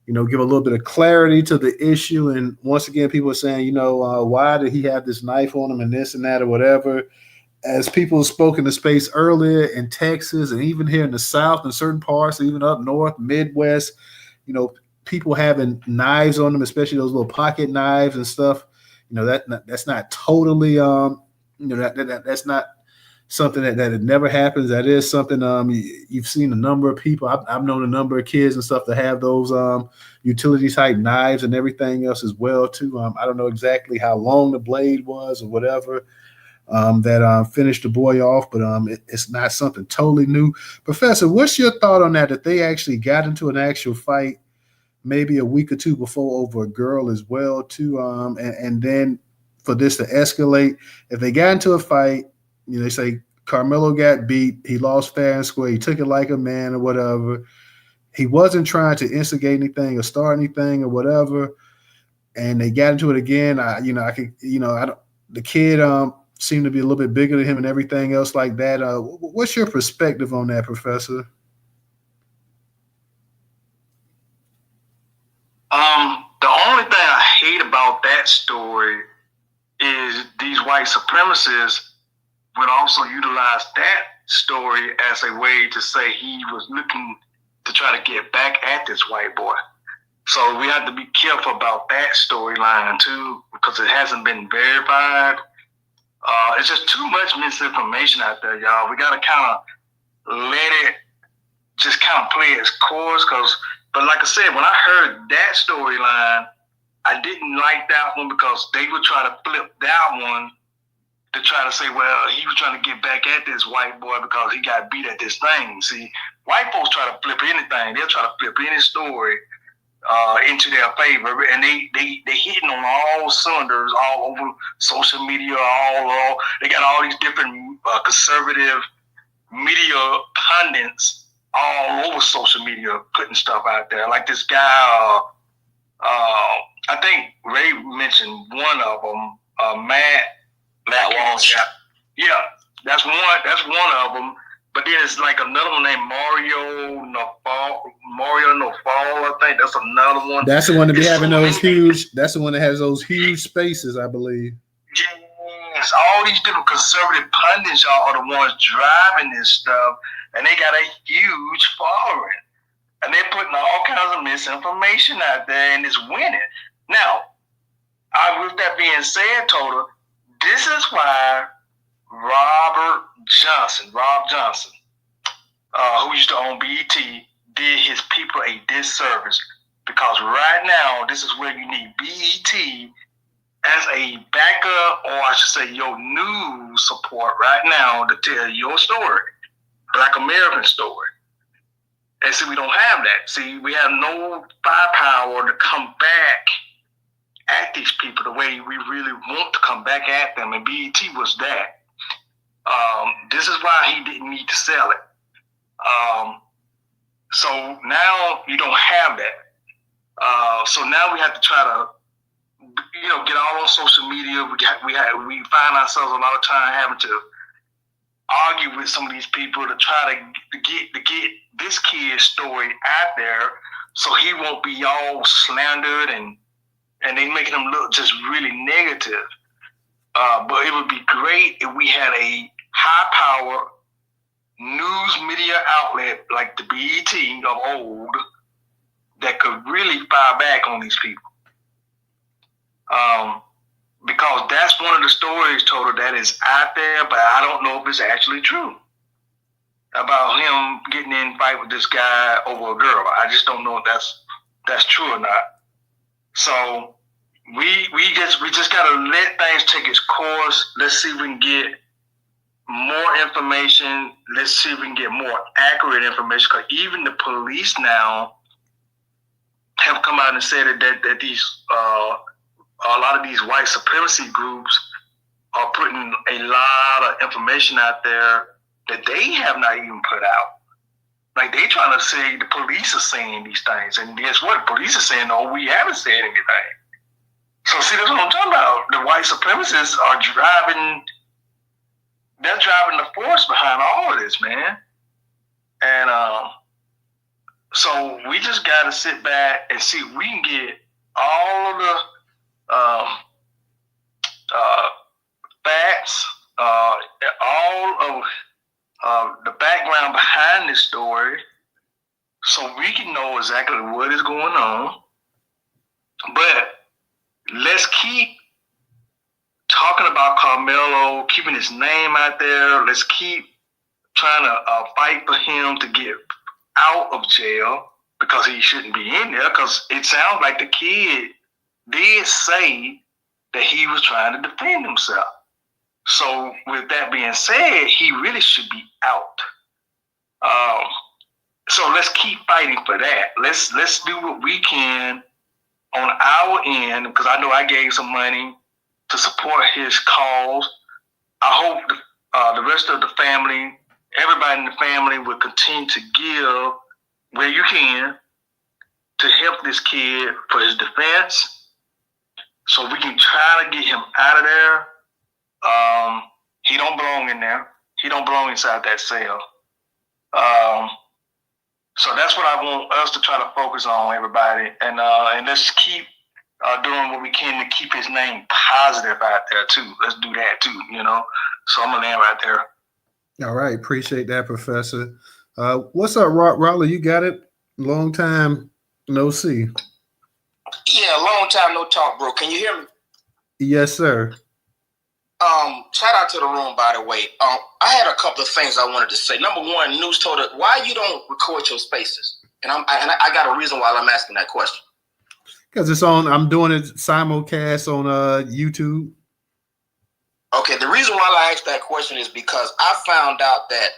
Speaker 2: little bit of clarity to the issue. And once again, people are saying, why did he have this knife on him and this and that or whatever? As people spoke in the space earlier in Texas and even here in the South in certain parts, even up north, Midwest, people having knives on them, especially those little pocket knives and stuff. That's not totally, that's not something that it never happens. That is something you've seen a number of people. I've known a number of kids and stuff that have those utility type knives and everything else as well too. I don't know exactly how long the blade was or whatever that finished the boy off, but it's not something totally new. Professor, what's your thought on that they actually got into an actual fight maybe a week or two before over a girl as well too, and then for this to escalate? If they got into a fight, they say Karmelo got beat, he lost fair and square, he took it like a man or whatever, he wasn't trying to instigate anything or start anything or whatever, and they got into it again. The kid seemed to be a little bit bigger than him and everything else like that. What's your perspective on that, Professor?
Speaker 3: The only thing I hate about that story is these white supremacists would also utilize that story as a way to say he was looking to try to get back at this white boy. So we have to be careful about that storyline too, because it hasn't been verified. It's just too much misinformation out there, y'all. We got to kind of let it just kind of play its course. But like I said, when I heard that storyline, I didn't like that one because they would try to flip that one to try to say, well, he was trying to get back at this white boy because he got beat at this thing. See, white folks try to flip anything. They'll try to flip any story into their favor, and they hitting on all cylinders all over social media. They got all these different conservative media pundits all over social media putting stuff out there. Like this guy, I think Ray mentioned one of them, Matt Walsh. Yeah, that's one of them. But then it's like another one named Mario Nofal, I think that's another one.
Speaker 2: That's the one that be having those huge. That's the one that has those huge spaces, I believe.
Speaker 3: Yes, all these different conservative pundits, y'all, are the ones driving this stuff, and they got a huge following, and they're putting all kinds of misinformation out there, and it's winning. Now, with that being said, Toto, this is why Rob Johnson, who used to own BET, did his people a disservice, because right now, this is where you need BET as a backup, or I should say your news support right now to tell your story, Black American story. And see, we don't have that. See, we have no firepower to come back at these people the way we really want to come back at them, and BET was that. This is why he didn't need to sell it. So now you don't have that. So now we have to try to, get all on social media. We find ourselves a lot of time having to argue with some of these people to try to get this kid's story out there, so he won't be all slandered and they making him look just really negative. But it would be great if we had a high power news media outlet like the BET of old that could really fire back on these people. that's one of the stories, Toto, that is out there, but I don't know if it's actually true about him getting in a fight with this guy over a girl. I just don't know if that's true or not. So we just gotta let things take its course. Let's see if we can get more information. Let's see if we can get more accurate information. Because even the police now have come out and said that these a lot of these white supremacy groups are putting a lot of information out there that they have not even put out. Like they trying to say the police are saying these things, and guess what? The police are saying, "No, we haven't said anything." So see, that's what I'm talking about. The white supremacists are driving. They're driving the force behind all of this, man. And so we just got to sit back and see if we can get all of the facts, all of the background behind this story, so we can know exactly what is going on. But let's keep talking about Karmelo, keeping his name out there. Let's keep trying to fight for him to get out of jail, because he shouldn't be in there, because it sounds like the kid did say that he was trying to defend himself. So with that being said, he really should be out. So let's keep fighting for that. Let's do what we can on our end, because I know I gave some money to support his cause. I hope the rest of the family, everybody in the family, will continue to give where you can to help this kid for his defense, so we can try to get him out of there. He don't belong in there. He don't belong inside that cell. So that's what I want us to try to focus on, everybody, and let's keep doing what we can to keep his name positive out there too. Let's do that too, you know. So I'm gonna land right there.
Speaker 2: All right, appreciate that, Professor. What's up, Raleigh? You got it? Long time no see.
Speaker 10: Yeah, long time no talk, bro. Can you hear me?
Speaker 2: Yes, sir.
Speaker 10: Shout out to the room, by the way. I had a couple of things I wanted to say. Number one, News told us why you don't record your spaces, and I got a reason why I'm asking that question.
Speaker 2: Because it's on. I'm doing it simulcast on YouTube.
Speaker 10: Okay, the reason why I asked that question is because I found out that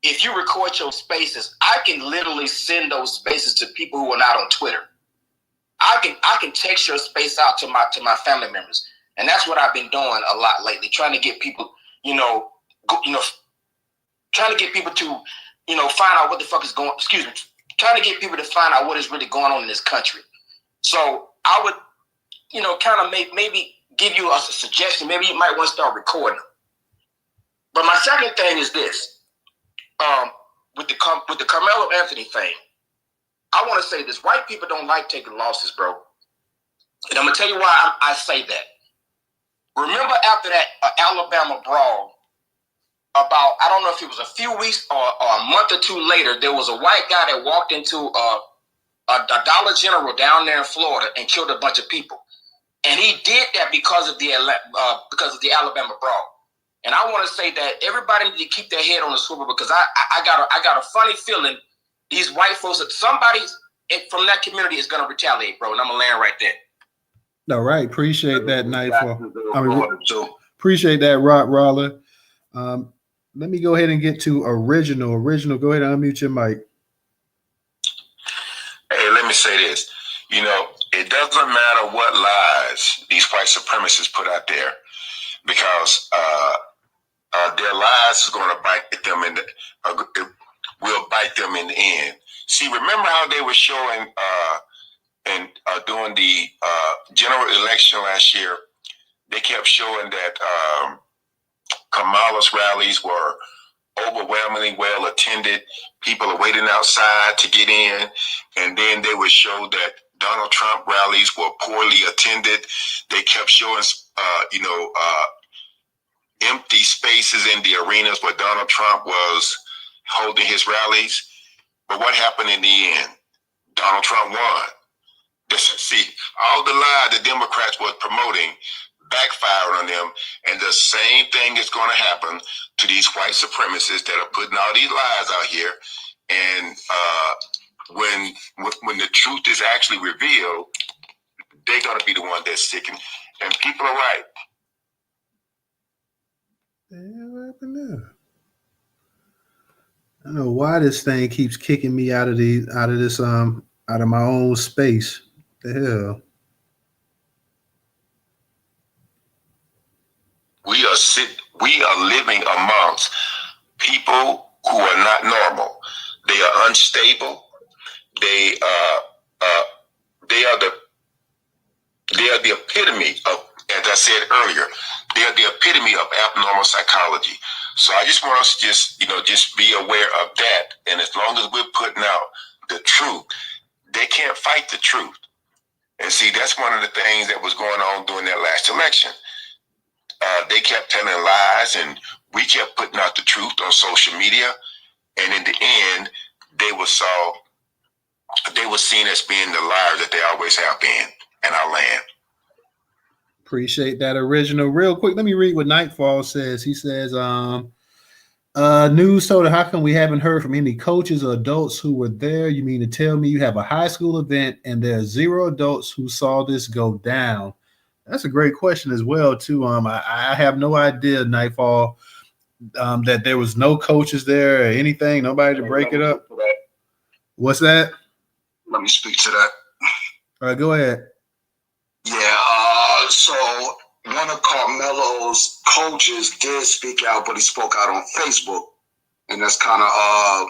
Speaker 10: if you record your spaces, I can literally send those spaces to people who are not on Twitter. I can text your space out to my family members. And that's what I've been doing a lot lately, trying to get people, trying to get people to, find out what the fuck is going. Excuse me, trying to get people to find out what is really going on in this country. So I would, kind of maybe give you a suggestion. Maybe you might want to start recording. But my second thing is this: with the Karmelo Anthony thing, I want to say this: white people don't like taking losses, bro. And I'm gonna tell you why I say that. Remember after that Alabama brawl, about, I don't know if it was a few weeks or a month or two later, there was a white guy that walked into a Dollar General down there in Florida and killed a bunch of people. And he did that because of the Alabama brawl. And I want to say that everybody need to keep their head on the swivel, because I got a funny feeling these white folks, that somebody from that community is going to retaliate, bro. And I'm going to land right there.
Speaker 2: All right, appreciate that, Nightfall. Appreciate that, Raleigh. Let me go ahead and get to Original. Original, go ahead and unmute your mic.
Speaker 8: Hey, let me say this. It doesn't matter what lies these white supremacists put out there, because their lies is going to bite them will bite them in the end. See, remember how they were showing during the general election last year, they kept showing that Kamala's rallies were overwhelmingly well attended. People are waiting outside to get in. And then they would show that Donald Trump rallies were poorly attended. They kept showing, empty spaces in the arenas where Donald Trump was holding his rallies. But what happened in the end? Donald Trump won. See, all the lies the Democrats were promoting, backfire on them. And the same thing is going to happen to these white supremacists that are putting all these lies out here. And when the truth is actually revealed, they're going to be the one that's sick. And people are right.
Speaker 2: What happened there? I don't know why this thing keeps kicking me out of my own space. The hell?
Speaker 8: We are living amongst people who are not normal. They are unstable. They are the epitome of, as I said earlier, they are the epitome of abnormal psychology. So I just want us to just be aware of that. And as long as we're putting out the truth, they can't fight the truth. And see, that's one of the things that was going on during that last election. They kept telling lies, and we kept putting out the truth on social media. And in the end, they were seen as being the liars that they always have been in our land.
Speaker 2: Appreciate that original. Real quick, let me read what Nightfall says. He says, news told her, how come we haven't heard from any coaches or adults who were there? You mean to tell me you have a high school event and there are 0 adults who saw this go down? That's a great question as well, too. I have no idea, Nightfall, that there was no coaches there or anything, nobody to break it up. What's that?
Speaker 1: Let me speak to that.
Speaker 2: All right, go ahead.
Speaker 1: Yeah, so one of Karmelo's coaches did speak out, but he spoke out on Facebook. And that's kind of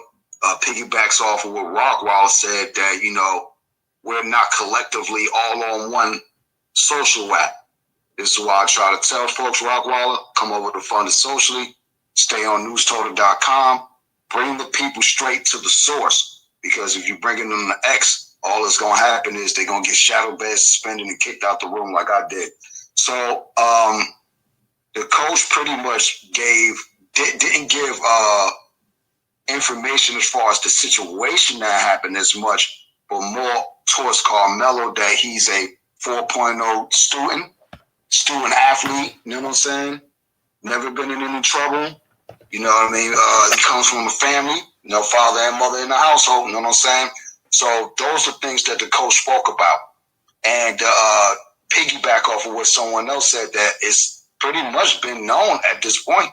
Speaker 1: piggybacks off of what Rockwall said, that, we're not collectively all on one social app. This is why I try to tell folks, Rockwaller, come over to Fund It Socially, stay on newstotal.com, bring the people straight to the source. Because if you're bringing them to X, all that's going to happen is they're going to get shadow banned, suspended, and kicked out the room like I did. So the coach pretty much didn't give information as far as the situation that happened as much, but more towards Karmelo that he's a 4.0 student athlete, you know what I'm saying? Never been in any trouble. You know what I mean? He comes from a family, father and mother in the household, you know what I'm saying? So those are things that the coach spoke about. And piggyback off of what someone else said, that it's pretty much been known at this point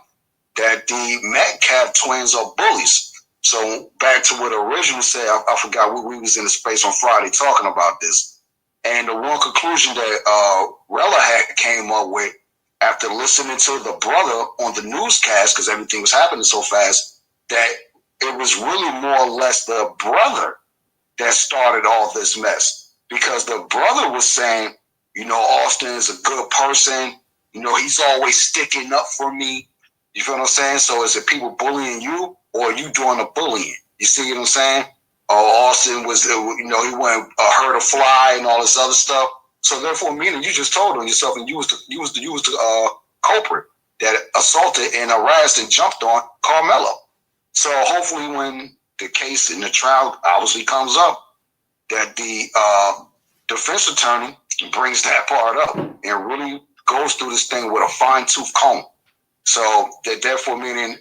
Speaker 1: that the Metcalf twins are bullies. So back to what the original said, I forgot we was in the space on Friday talking about this. And the one conclusion that Rella had came up with after listening to the brother on the newscast, because everything was happening so fast, that it was really more or less the brother that started all this mess. Because the brother was saying, Austin is a good person. He's always sticking up for me. You feel what I'm saying? So is it people bullying you, or are you doing the bullying? You see what I'm saying? Oh, Austin was, he went hurt a fly and all this other stuff. So therefore, meaning you just told on yourself, and you was the culprit that assaulted and harassed and jumped on Karmelo. So hopefully, when the case in the trial obviously comes up, that the defense attorney brings that part up and really goes through this thing with a fine-tooth comb. So that therefore, meaning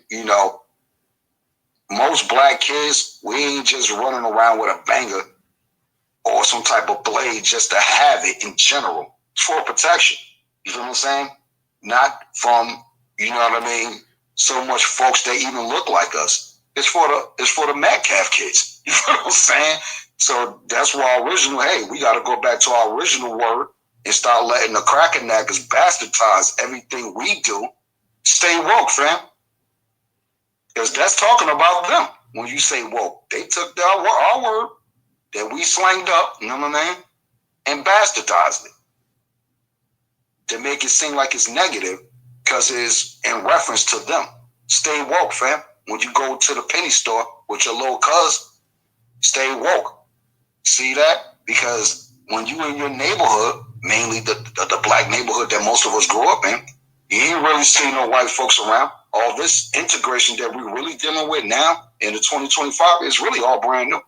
Speaker 1: most black kids, we ain't just running around with a banger or some type of blade just to have it in general. It's for protection. You feel what I'm saying? Not from, so much folks that even look like us. It's for the Metcalf kids. You feel what I'm saying? So that's why we got to go back to our original word and start letting the cracker-knackers bastardize everything we do. Stay woke, fam. Because that's talking about them. When you say woke, they took our word that we slanged up, you know what I mean, and bastardized it to make it seem like it's negative because it's in reference to them. Stay woke, fam. When you go to the penny store with your little cuz, stay woke. See that? Because when you in your neighborhood, mainly the black neighborhood that most of us grew up in, you ain't really see no white folks around. All this integration that we're really dealing with now in the 2025 is really all brand new.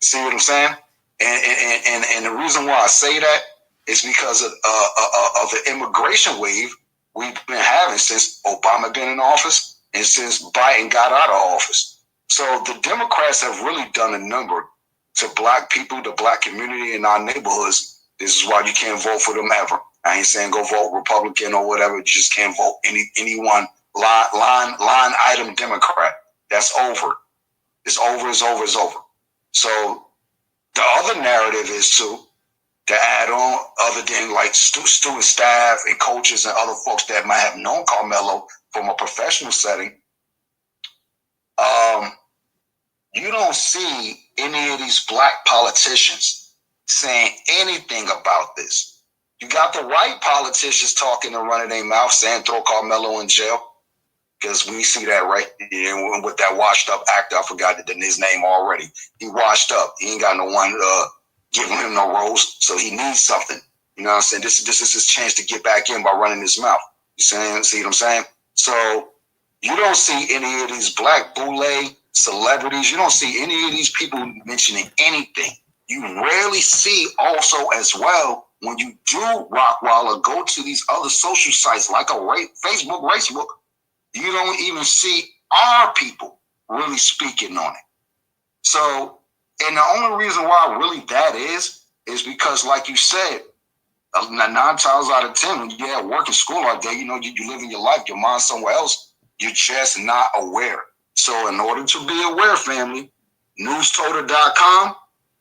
Speaker 1: See what I'm saying? And the reason why I say that is because of of the immigration wave we've been having since Obama been in office and since Biden got out of office. So the Democrats have really done a number to black people, the black community in our neighborhoods. This is why you can't vote for them ever. I ain't saying go vote Republican or whatever. You just can't vote anyone line item Democrat. That's over. It's over. It's over. It's over. So the other narrative is to add on, other than like student staff and coaches and other folks that might have known Karmelo from a professional setting. You don't see any of these black politicians saying anything about this. You got the white politicians talking and running their mouth saying throw Karmelo in jail, because we see that right and with that washed up actor. I forgot his name already. He washed up. He ain't got no one giving him no rose, so he needs something. You know what I'm saying? This is his chance to get back in by running his mouth. You see what I'm saying? So you don't see any of these black boule celebrities. You don't see any of these people mentioning anything. You rarely see also as well when you do Rockwaller, go to these other social sites like Facebook, you don't even see our people really speaking on it. So, and the only reason why really that is because, like you said, 9 times out of 10, when you're at work and school all day, you know, you living your life, your mind's somewhere else, you're just not aware. So in order to be aware, family, newstoter.com,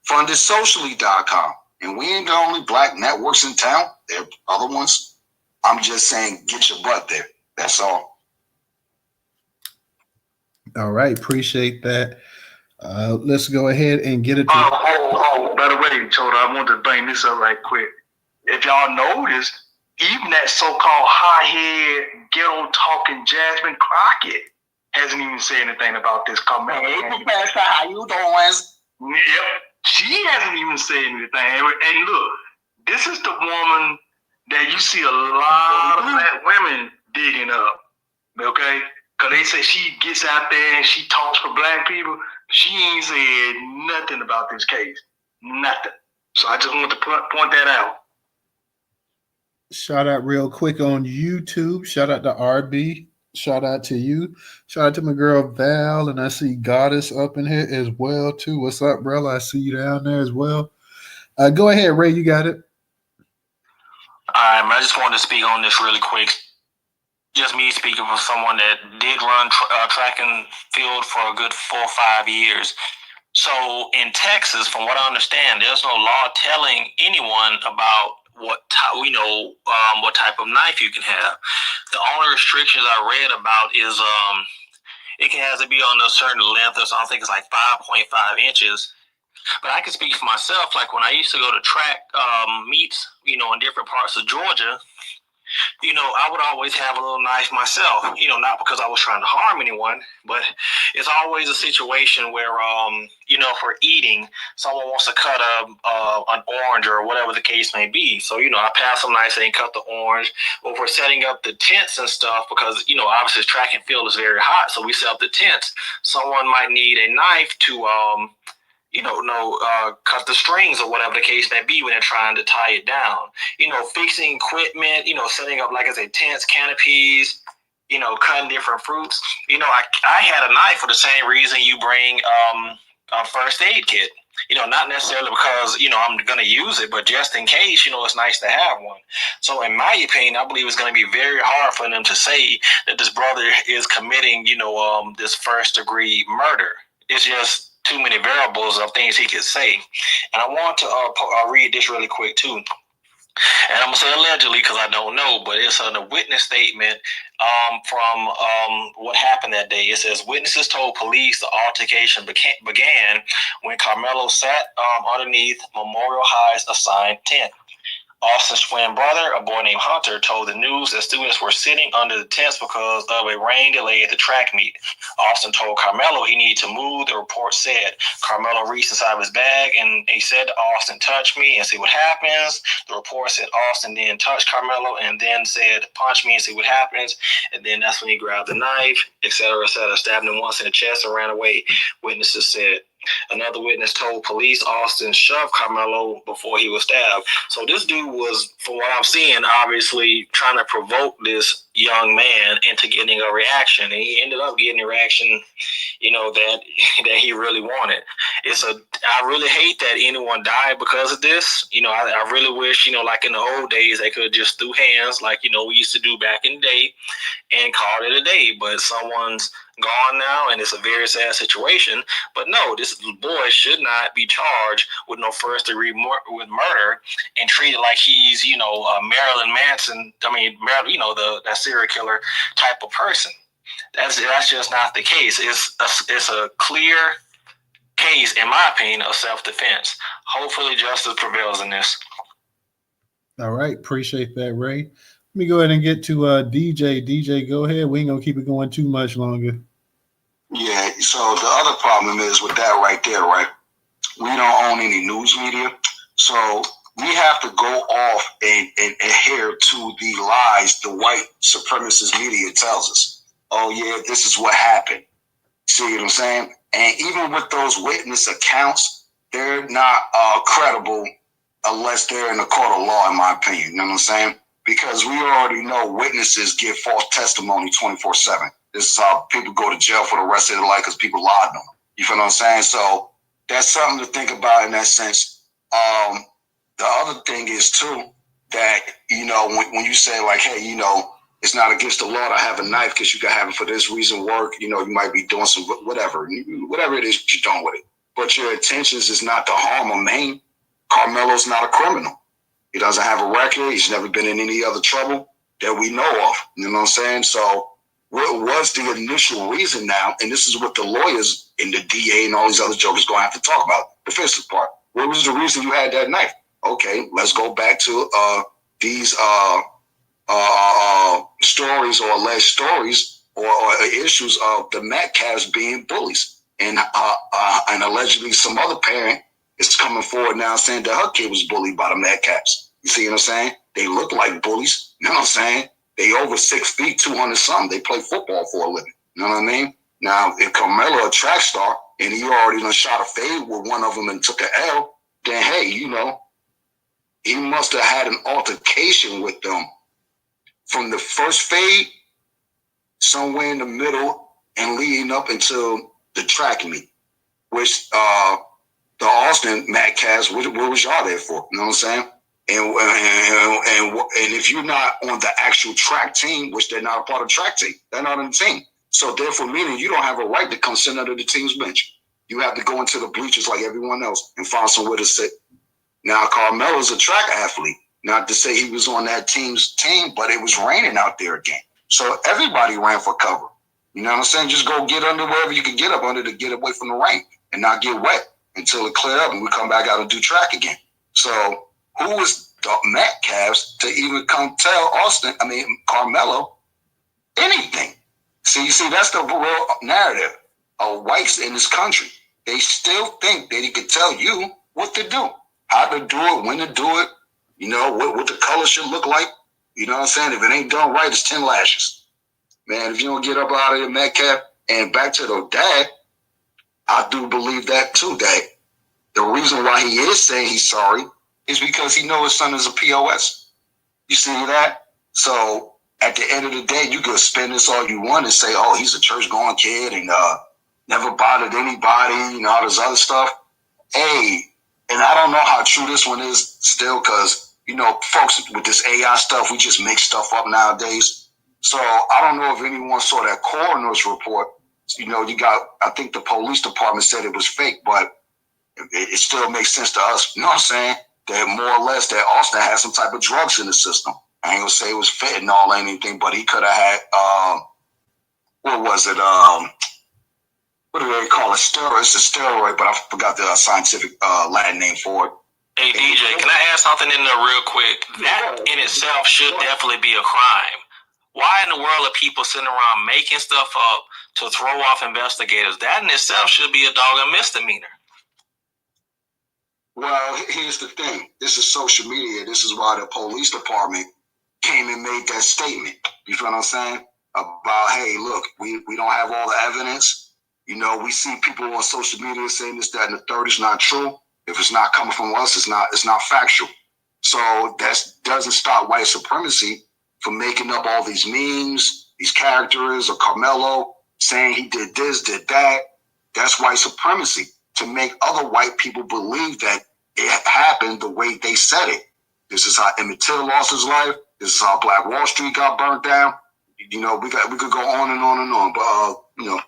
Speaker 1: fundedsocially.com. And we ain't the only black networks in town. There are other ones. I'm just saying, get your butt there. That's all.
Speaker 2: All right. Appreciate that. Let's go ahead and get it.
Speaker 3: By the way, Choda, I want to bring this up right quick. If y'all notice, even that so-called high-head, ghetto-talking Jasmine Crockett hasn't even said anything about this Karmelo.
Speaker 1: Hey, Professor, how you doing?
Speaker 3: Yep, she hasn't even said anything. And look, this is the woman that you see a lot of black women digging up, okay? Because they say she gets out there and she talks for black people. She ain't said nothing about this case. Nothing. So I just want to point that out.
Speaker 2: Shout out real quick on YouTube. Shout out to RB. Shout out to you. Shout out to my girl Val. And I see Goddess up in here as well, too. What's up, bro? I see you down there as well. Go ahead, Ray. You got it.
Speaker 9: All right, man. I just wanted to speak on this really quick. Just me speaking for someone that did run track and field for a good 4 or 5 years. So in Texas, from what I understand, there's no law telling anyone about what type of knife you can have. The only restrictions I read about is it has to be on a certain length or something. I think it's like 5.5 inches. But I can speak for myself. Like when I used to go to track meets, in different parts of Georgia, I would always have a little knife myself, not because I was trying to harm anyone, but it's always a situation where, for eating, someone wants to cut an orange or whatever the case may be. So, I pass them knives and cut the orange. Or for setting up the tents and stuff, because, obviously track and field is very hot. So we set up the tents. Someone might need a knife to, cut the strings or whatever the case may be when they're trying to tie it down. Fixing equipment, setting up, like I said, tents, canopies, cutting different fruits. I had a knife for the same reason you bring a first aid kit. Not necessarily because, I'm going to use it, but just in case, it's nice to have one. So in my opinion, I believe it's going to be very hard for them to say that this brother is committing, this first degree murder. It's just too many variables of things he could say. And I want to read this really quick too. And I'm going to say allegedly because I don't know, but it's a witness statement from what happened that day. It says, witnesses told police the altercation began when Karmelo sat underneath Memorial High's assigned tent. Austin's twin brother, a boy named Hunter, told the news that students were sitting under the tents because of a rain delay at the track meet. Austin told Karmelo he needed to move, the report said. Karmelo reached inside of his bag and he said to Austin, touch me and see what happens. The report said Austin then touched Karmelo and then said, punch me and see what happens. And then that's when he grabbed the knife, etc., stabbed him once in the chest and ran away. Witnesses said. Another witness told police Austin shoved Karmelo before he was stabbed. So this dude was, from what I'm seeing, obviously trying to provoke this young man into getting a reaction, and he ended up getting a reaction, that he really wanted. I really hate that anyone died because of this. I really wish, like in the old days, they could just threw hands like, we used to do back in the day and called it a day. But someone's gone now, and it's a very sad situation. But no, this boy should not be charged with no first degree with murder and treated like he's, Marilyn Manson. That serial killer type of person. That's just not the case. It's a clear case, in my opinion, of self-defense. Hopefully justice prevails in this.
Speaker 2: All right. Appreciate that, Ray. Let me go ahead and get to DJ. DJ, go ahead. We ain't going to keep it going too much longer.
Speaker 1: Yeah, so the other problem is with that right there, right? We don't own any news media. So we have to go off and adhere to the lies the white supremacist media tells us. Oh, yeah, this is what happened. See what I'm saying? And even with those witness accounts, they're not credible unless they're in the court of law, in my opinion. You know what I'm saying? Because we already know witnesses give false testimony 24/7. This is how people go to jail for the rest of their life because people lied on them. You feel what I'm saying? So that's something to think about in that sense. The other thing is, too, that, when you say, like, hey, it's not against the law to have a knife because you can have it for this reason, work, you might be doing some whatever it is you're doing with it. But your intentions is not to harm or maim. Karmelo's not a criminal. He doesn't have a record. He's never been in any other trouble that we know of. You know what I'm saying? So what was the initial reason now? And this is what the lawyers and the DA and all these other jokers going to have to talk about, the defensive part. What was the reason you had that knife? Okay, let's go back to these stories or alleged stories or issues of the Metcalfs being bullies. And allegedly some other parent is coming forward now saying that her kid was bullied by the Metcalfs. You see what I'm saying? They look like bullies. You know what I'm saying? They over 6 feet, 200 something. They play football for a living. You know what I mean? Now, if Karmelo a track star and he already done shot a fade with one of them and took an L, then hey, he must have had an altercation with them from the first fade somewhere in the middle and leading up until the track meet, which the Austin Metcalfs, what was y'all there for? You know what I'm saying? And if you're not on the actual track team, which they're not a part of the track team, they're not on the team. So therefore, meaning you don't have a right to come sit under the team's bench. You have to go into the bleachers like everyone else and find somewhere to sit. Now, Karmelo's a track athlete. Not to say he was on that team's team, but it was raining out there again. So everybody ran for cover. You know what I'm saying? Just go get under wherever you can get up under to get away from the rain and not get wet until it clear up and we come back out and do track again. So who was the Metcalfs to even come tell Karmelo anything? See, that's the real narrative of whites in this country. They still think that he could tell you what to do, how to do it, when to do it, what the color should look like. You know what I'm saying? If it ain't done right, it's 10 lashes. Man, if you don't get up out of the Metcalf and back to the dad, I do believe that too, that the reason why he is saying he's sorry is because he knows his son is a POS. You see that? So at the end of the day, you could spin this all you want and say, oh, he's a church-going kid and never bothered anybody, all this other stuff. Hey, and I don't know how true this one is still because, folks with this AI stuff, we just make stuff up nowadays. So I don't know if anyone saw that coroner's report. I think the police department said it was fake, but it still makes sense to us. You know what I'm saying? That more or less that Austin had some type of drugs in the system. I ain't gonna say it was fentanyl or anything, but he could have had, what was it? What do they call it? Steroid. It's a steroid, but I forgot the scientific Latin name for it.
Speaker 9: Hey, DJ, can I add something in there real quick? That in itself should definitely be a crime. Why in the world are people sitting around making stuff up to throw off investigators? That in itself should be a doggone misdemeanor.
Speaker 1: Well, here's the thing. This is social media. This is why the police department came and made that statement. You feel what I'm saying? About, hey, look, we don't have all the evidence. You know, we see people on social media saying this, that, and the third is not true. If it's not coming from us, it's not factual. So that doesn't stop white supremacy from making up all these memes, these characters, or Karmelo saying he did this, did that. That's white supremacy, to make other white people believe that it happened the way they said it. This is how Emmett Till lost his life. This is how Black Wall Street got burnt down. You know, we could go on and on and on, but you know,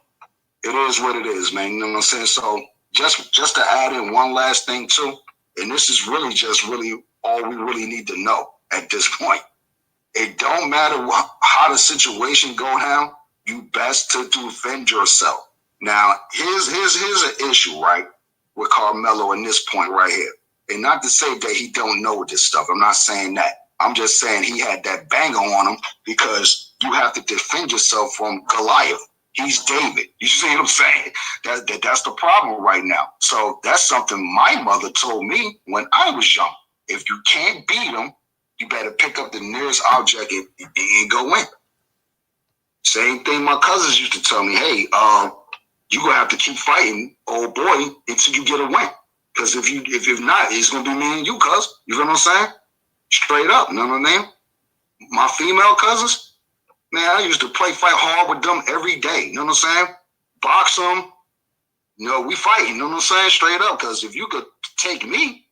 Speaker 1: it is what it is, man. You know what I'm saying? So just to add in one last thing too, and this is really all we really need to know at this point. It don't matter how the situation go down. You best to defend yourself. Now, here's an issue, right, with Karmelo in this point right here. And not to say that he don't know this stuff. I'm not saying that. I'm just saying he had that banger on him because you have to defend yourself from Goliath. He's David. You see what I'm saying? That's the problem right now. So that's something my mother told me when I was young. If you can't beat him, you better pick up the nearest object and go in. Same thing my cousins used to tell me, hey, you're going to have to keep fighting, old boy, until you get a win. Because if not, it's going to be me and you, cuz. You know what I'm saying? Straight up, you know what I mean? My female cousins, man, I used to fight hard with them every day. You know what I'm saying? Box them. You know, we fight. You know what I'm saying? Straight up. Because if you could take me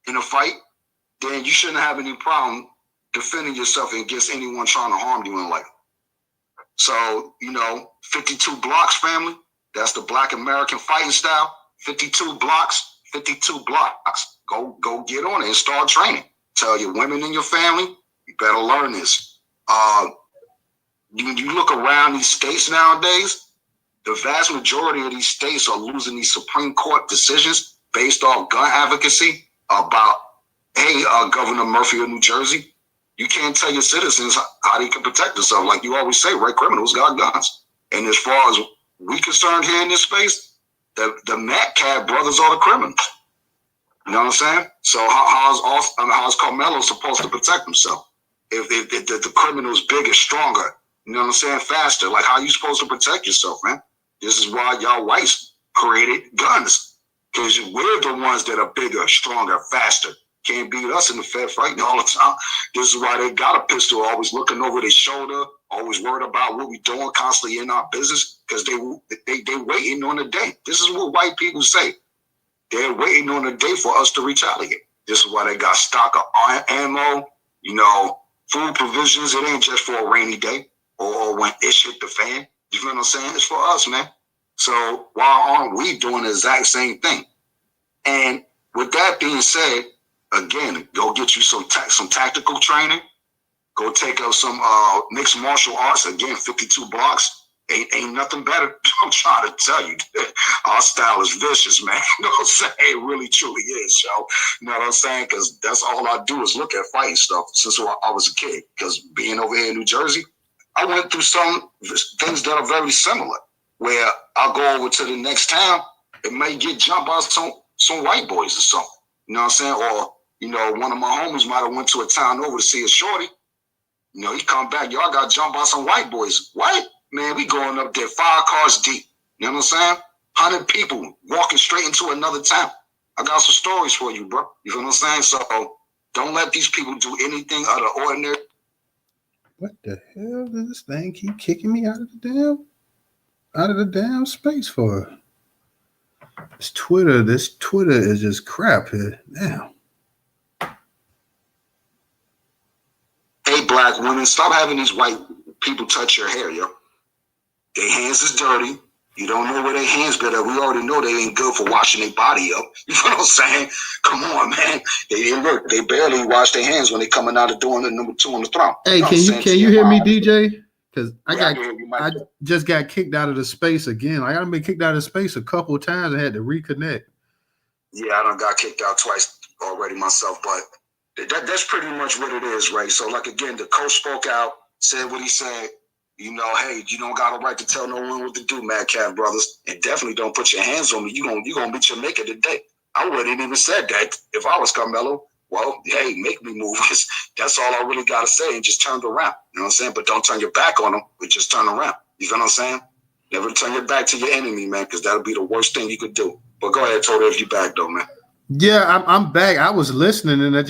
Speaker 1: in a fight, then you shouldn't have any problem defending yourself against anyone trying to harm you in life. So, you know, 52 blocks, family. That's the Black American fighting style. 52 blocks, 52 blocks. Go get on it and start training. Tell your women in your family, you better learn this. You look around these states nowadays, the vast majority of these states are losing these Supreme Court decisions based off gun advocacy about, hey, Governor Murphy of New Jersey, you can't tell your citizens how they can protect themselves. Like you always say, right? Criminals got guns. And as far as we concerned here in this space, the Metcalf brothers are the criminals. You know what I'm saying? So how's Karmelo supposed to protect himself? If the criminal is bigger, stronger, you know what I'm saying, faster, like how you supposed to protect yourself, man? This is why y'all whites created guns. Because we're the ones that are bigger, stronger, faster. Can't beat us in the fair fighting all the time. This is why they got a pistol, always looking over their shoulder, always worried about what we doing, constantly in our business, because they waiting on the day. This is what white people say. They're waiting on the day for us to retaliate. This is why they got stock of ammo, you know, food provisions. It ain't just for a rainy day or when it hit the fan. You know what I'm saying? It's for us, man. So why aren't we doing the exact same thing? And with that being said, again, go get you some tactical training. Go take up some mixed martial arts. Again, 52 blocks. Ain't nothing better. I'm trying to tell you, our style is vicious, man. You know what I'm saying? It really, truly is, yo. You know what I'm saying? Because that's all I do is look at fighting stuff since I was a kid. Because being over here in New Jersey, I went through some things that are very similar. Where I'll go over to the next town, it may get jumped by some white boys or something. You know what I'm saying? Or, you know, one of my homies might have went to a town over to see a shorty. You know, he come back, y'all got jumped by some white boys. What? Man, we going up there 5 cars deep. You know what I'm saying? 100 people walking straight into another town. I got some stories for you, bro. You know what I'm saying? So don't let these people do anything out of ordinary.
Speaker 2: What the hell does this thing keep kicking me out of the damn space for? This Twitter is just crap here. Damn.
Speaker 1: Hey, black women, stop having these white people touch your hair, yo. Their hands is dirty. You don't know where their hands been at. We already know they ain't good for washing their body up. You know what I'm saying? Come on, man. They barely wash their hands when they coming out of doing the number 2 on the throne.
Speaker 2: Hey,
Speaker 1: you know
Speaker 2: can you hear me, DJ? Because I
Speaker 1: I
Speaker 2: just got kicked out of the space again. I got been kicked out of space a couple of times and had to reconnect.
Speaker 1: Yeah, I done got kicked out twice already myself, but that's pretty much what it is, right? So, like, again, the coach spoke out, said what he said. You know, hey, you don't got a right to tell no one what to do, Metcalf brothers, and definitely don't put your hands on me. You gonna meet your maker today. I wouldn't even said that if I was Karmelo. Well, hey, make me move. That's all I really gotta say, and just turn around. You know what I'm saying? But don't turn your back on them, but just turn around. You know what I'm saying? Never turn your back to your enemy, man, because that'll be the worst thing you could do. But go ahead, Toto, if you back though, man.
Speaker 2: Yeah, I'm back. I was listening, and I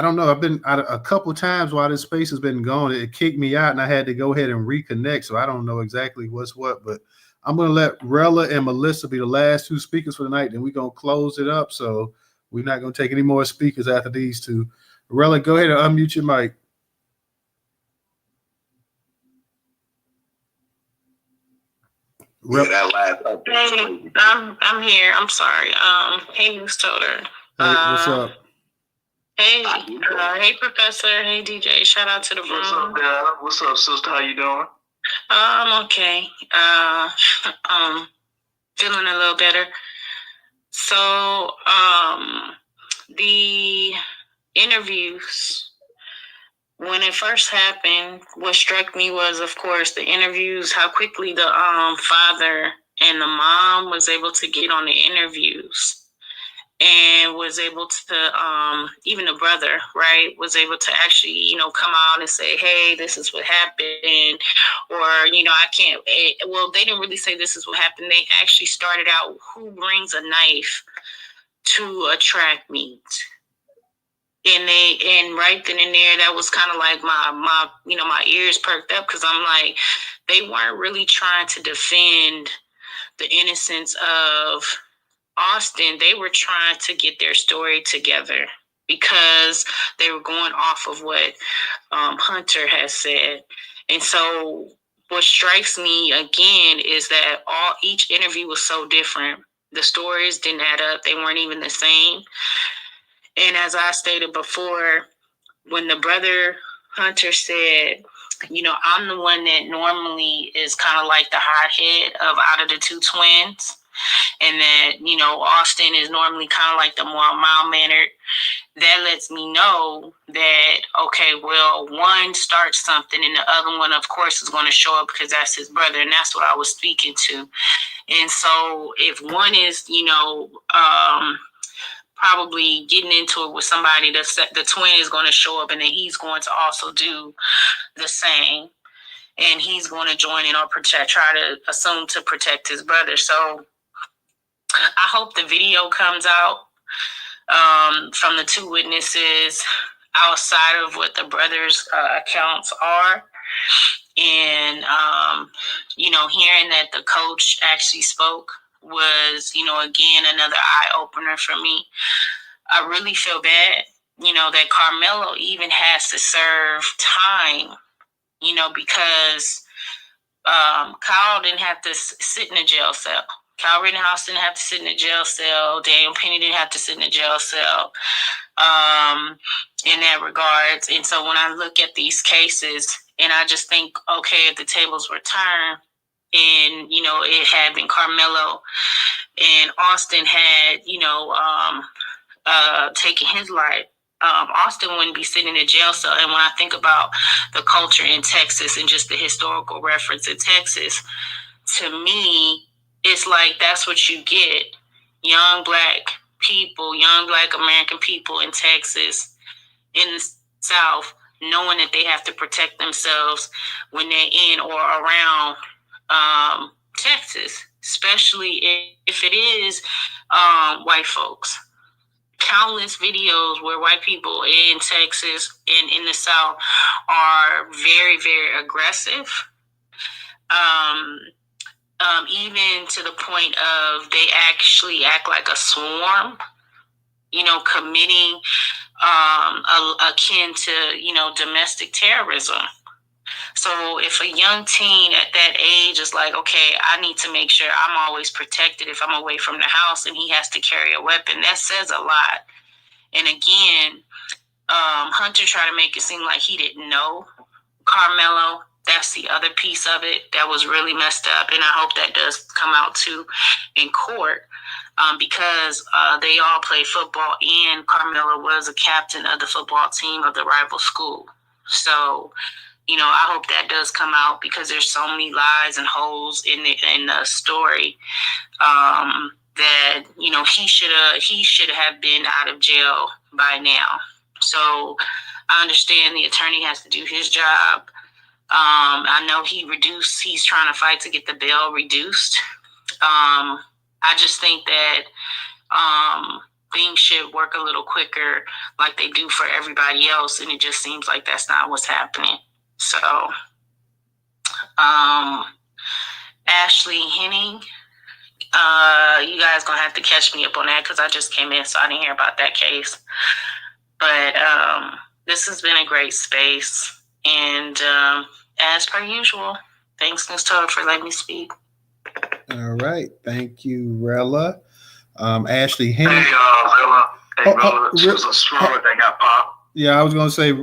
Speaker 2: don't know. I've been out a couple times while this space has been gone. It kicked me out, and I had to go ahead and reconnect. So I don't know exactly what's what, but I'm gonna let Rella and Melissa be the last two speakers for the night, and we're gonna close it up. So we're not gonna take any more speakers after these two. Rella, go ahead and unmute your mic.
Speaker 1: Yeah, that last
Speaker 11: update. Hey, I'm here. I'm sorry. Hey, Miss Toter.
Speaker 2: Hey, what's up?
Speaker 11: Hey, hey, Professor. Hey, DJ. Shout out to the room.
Speaker 3: What's up, Dad? What's up, sister? How you doing?
Speaker 11: I'm okay. Feeling a little better. So, the interviews, when it first happened, what struck me was, of course, the interviews, how quickly the father and the mom was able to get on the interviews and was able to, even the brother, right, was able to actually, come out and say, hey, this is what happened, or, I can't, well, they didn't really say this is what happened. They actually started out, who brings a knife to a track meet? And right then and there, that was kind of like my ears perked up, because I'm like, they weren't really trying to defend the innocence of Austin. They were trying to get their story together, because they were going off of what Hunter has said. And so what strikes me again is that each interview was so different. The stories didn't add up. They weren't even the same. And as I stated before, when the brother Hunter said, I'm the one that normally is kind of like the hothead out of the two twins, and that, Austin is normally kind of like the more mild-mannered, that lets me know that, okay, well, one starts something and the other one, of course, is going to show up because that's his brother, and that's what I was speaking to. And so if one is, probably getting into it with somebody, the twin is going to show up, and then he's going to also do the same, and he's going to join in or try to assume to protect his brother. So I hope the video comes out from the two witnesses outside of what the brothers' accounts are. And, hearing that the coach actually spoke was, again, another eye-opener for me. I really feel bad, that Karmelo even has to serve time, because Kyle didn't have to sit in a jail cell. Kyle Rittenhouse didn't have to sit in a jail cell. Daniel Penny didn't have to sit in a jail cell in that regards. And so when I look at these cases, and I just think, okay, if the tables were turned and, it had been Karmelo and Austin had, taken his life, Austin wouldn't be sitting in a jail cell. And when I think about the culture in Texas and just the historical reference in Texas, to me, it's like that's what you get. Young Black people, young Black American people in Texas, in the South, knowing that they have to protect themselves when they're in or around Texas, especially if it is white folks. Countless videos where white people in Texas and in the South are very, very aggressive. Even to the point of they actually act like a swarm, committing akin to, domestic terrorism. So if a young teen at that age is like, okay, I need to make sure I'm always protected if I'm away from the house, and he has to carry a weapon, that says a lot. And again, Hunter tried to make it seem like he didn't know Karmelo. That's the other piece of it that was really messed up. And I hope that does come out too in court, because they all play football, and Karmelo was a captain of the football team of the rival school. So, I hope that does come out, because there's so many lies and holes in the story that, he should have been out of jail by now. So I understand the attorney has to do his job. I know he's trying to fight to get the bail reduced. I just think that things should work a little quicker like they do for everybody else, and it just seems like that's not what's happening. So, Ashley Henning, you guys gonna have to catch me up on that because I just came in, so I didn't hear about that case. But this has been a great space, and as per usual, thanks, Ms. Todd, for letting me speak.
Speaker 2: All right, thank you, Rella. Ashley Henning.
Speaker 3: Hey, Rella. Hey, Rella. She was a smaller that got popped.
Speaker 2: Yeah, I was gonna say,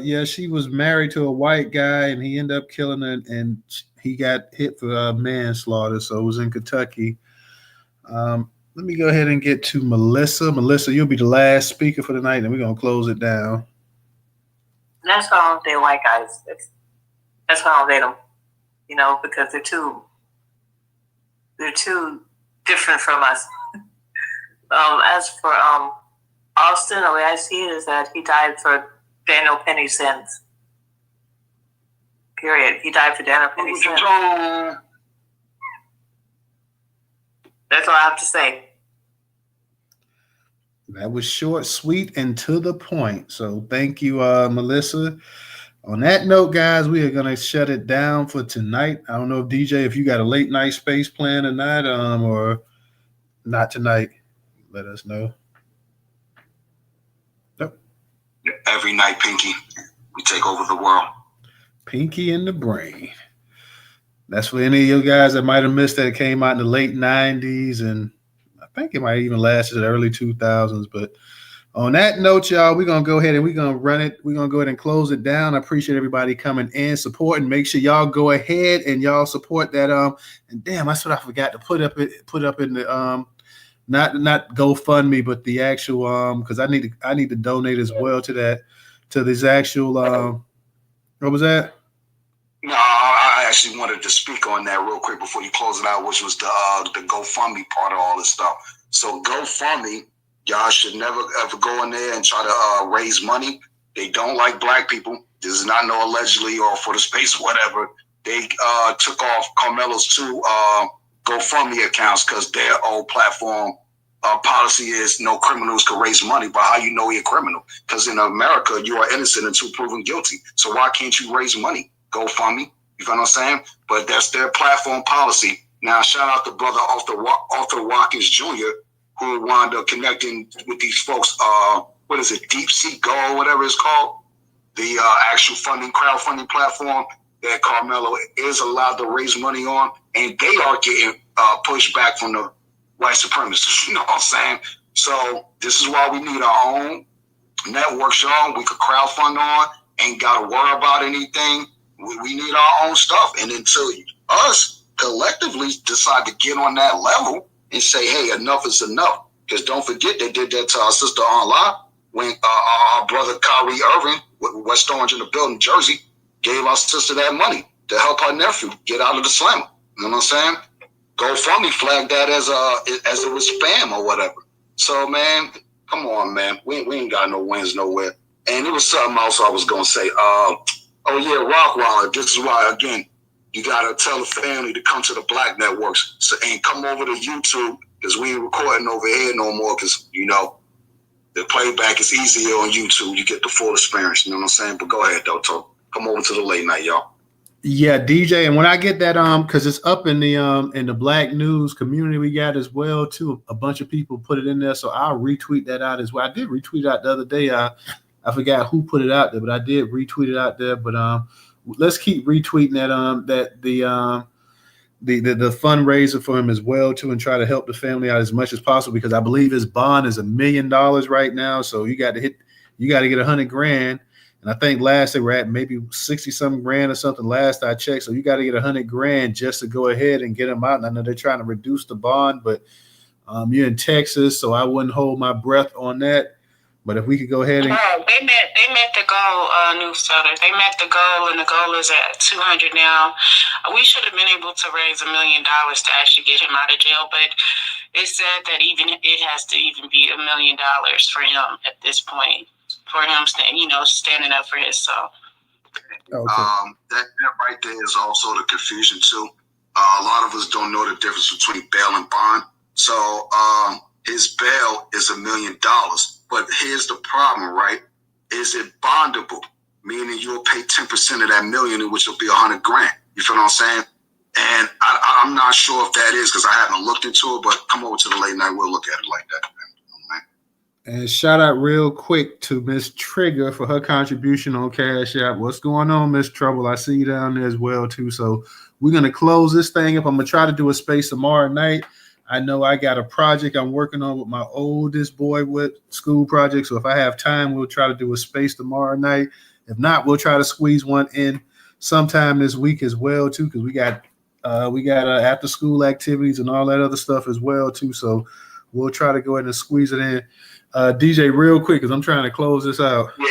Speaker 2: yeah, she was married to a white guy, and he ended up killing her, and he got hit for manslaughter. So it was in Kentucky. Let me go ahead and get to Melissa. Melissa, you'll be the last speaker for the night, and we're gonna close it down.
Speaker 7: That's why I don't date white guys. That's why I don't date them. You know, because they're too different from us. As for Austin, the way I see it is that he died for Daniel Penny's sins. Period. He died for Daniel Penny's sins. That's all I have to say.
Speaker 2: That was short, sweet, and to the point. So thank you, Melissa. On that note, guys, we are going to shut it down for tonight. I don't know if DJ, if you got a late night space plan or not, or not tonight. Let us know. Nope.
Speaker 1: Every night, Pinky, we take over the world.
Speaker 2: Pinky in the brain. That's for any of you guys that might have missed that. It came out in the late 90s, and I think it might even last in the early 2000s. But on that note, y'all, we're going to go ahead and we're going to run it. We're going to go ahead and close it down. I appreciate everybody coming and supporting. Make sure y'all go ahead and y'all support that. And damn, that's what I forgot to put up in the not GoFundMe, but the actual because I need to donate as well to that, to this actual what was that?
Speaker 1: No, I actually wanted to speak on that real quick before you close it out, which was the GoFundMe part of all this stuff. So GoFundMe, y'all should never ever go in there and try to raise money. They don't like black people. This is not no allegedly or for the space or whatever. They took off Karmelo's two GoFundMe accounts because their old platform policy is no criminals can raise money. But how you know you're a criminal? Because in America, you are innocent until proven guilty. So why can't you raise money? GoFundMe. You know what I'm saying? But that's their platform policy. Now, shout out to brother Arthur Watkins Jr., who wound up connecting with these folks. What is it? Deep Sea Go, whatever it's called. The actual crowdfunding platform that Karmelo is allowed to raise money on. And they are getting pushed back from the white supremacists. You know what I'm saying? So this is why we need our own network, y'all. We could crowdfund on. Ain't got to worry about anything. We need our own stuff. And until us collectively decide to get on that level and say, hey, enough is enough. Because don't forget, they did that to our sister Anla when our brother Kyrie Irving, with West Orange in the building, Jersey, gave our sister that money to help her nephew get out of the slammer. You know what I'm saying? GoFundMe flagged that as it was spam or whatever. So, man, come on, man. We ain't got no wins nowhere. And it was something else I was going to say. Oh, yeah, Rockwaller. This is why, again, you got to tell the family to come to the black networks and come over to YouTube because we ain't recording over here no more because, you know, the playback is easier on YouTube. You get the full experience. You know what I'm saying? But go ahead, though. Come over to the late night, y'all.
Speaker 2: Yeah, DJ. And when I get that, because it's up in the black news community we got as well, too. A bunch of people put it in there. So I'll retweet that out as well. I did retweet out the other day. I forgot who put it out there, but I did retweet it out there. But let's keep retweeting that the fundraiser for him as well too, and try to help the family out as much as possible because I believe his bond is $1 million right now. So you got to get $100,000, and I think last they were at maybe 60-something grand or something. Last I checked, so you got to get $100,000 just to go ahead and get him out. And I know they're trying to reduce the bond, but you're in Texas, so I wouldn't hold my breath on that. But if we could go ahead and
Speaker 11: they met the goal, Newsletter. They met the goal, and the goal is at 200 now. We should have been able to raise $1 million to actually get him out of jail, but it's sad that even it has to even be $1 million for him at this point, for him standing up for himself.
Speaker 2: okay.
Speaker 1: That there is also the confusion too. A lot of us don't know the difference between bail and bond. So his bail is $1 million. But here's the problem, right? Is it bondable? Meaning you'll pay 10% of that million, which will be $100,000. You feel what I'm saying? And I'm not sure if that is because I haven't looked into it, but come over to the late night. We'll look at it like that.
Speaker 2: And shout out real quick to Miss Trigger for her contribution on Cash App. What's going on, Miss Trouble? I see you down there as well, too. So we're going to close this thing up. I'm going to try to do a space tomorrow night. I know I got a project I'm working on with my oldest boy with school project. So if I have time, we'll try to do a space tomorrow night. If not, we'll try to squeeze one in sometime this week as well, too, because we got after school activities and all that other stuff as well, too. So we'll try to go ahead and squeeze it in. DJ, real quick, because I'm trying to close this out.
Speaker 1: Yeah.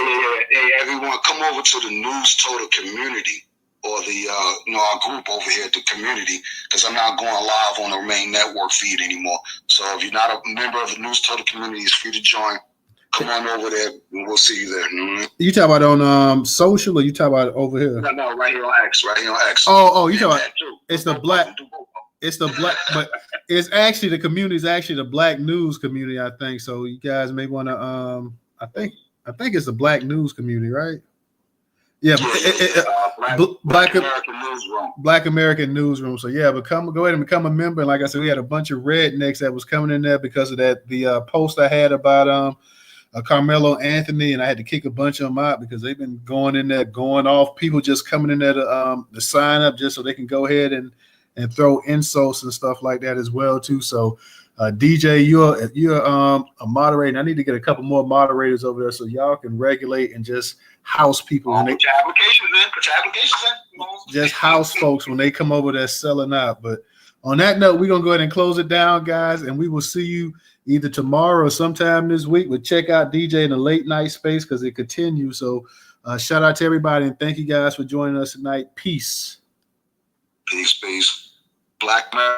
Speaker 1: Hey, everyone, come over to the News Total community or the our group over here at the community, because I'm not going live on the main network feed anymore. So if you're not a member of the News Total community, it's free to join. Come on over there, and we'll see you there. Mm-hmm.
Speaker 2: You talk about on social, or you talk about over here?
Speaker 1: No, right here on X.
Speaker 2: Oh, you talk about it's the black. It's the black, but it's actually the community is actually the Black News community, I think. So you guys may want to I think it's the Black News community, right? Yeah, Black American Newsroom. Black American Newsroom. So yeah, go ahead and become a member. And like I said, we had a bunch of rednecks that was coming in there because of that the post I had about Karmelo Anthony, and I had to kick a bunch of them out because they've been going in there, going off. People just coming in there to sign up just so they can go ahead and throw insults and stuff like that as well too. So DJ, you're a moderator. I need to get a couple more moderators over there so y'all can regulate and just house people.
Speaker 3: Put your applications in.
Speaker 2: Just house folks when they come over there selling out. But on that note, we're gonna go ahead and close it down, guys, and we will see you either tomorrow or sometime this week. But check out DJ in the late night space because it continues. So shout out to everybody and thank you guys for joining us tonight. Peace.
Speaker 1: Peace. Black man.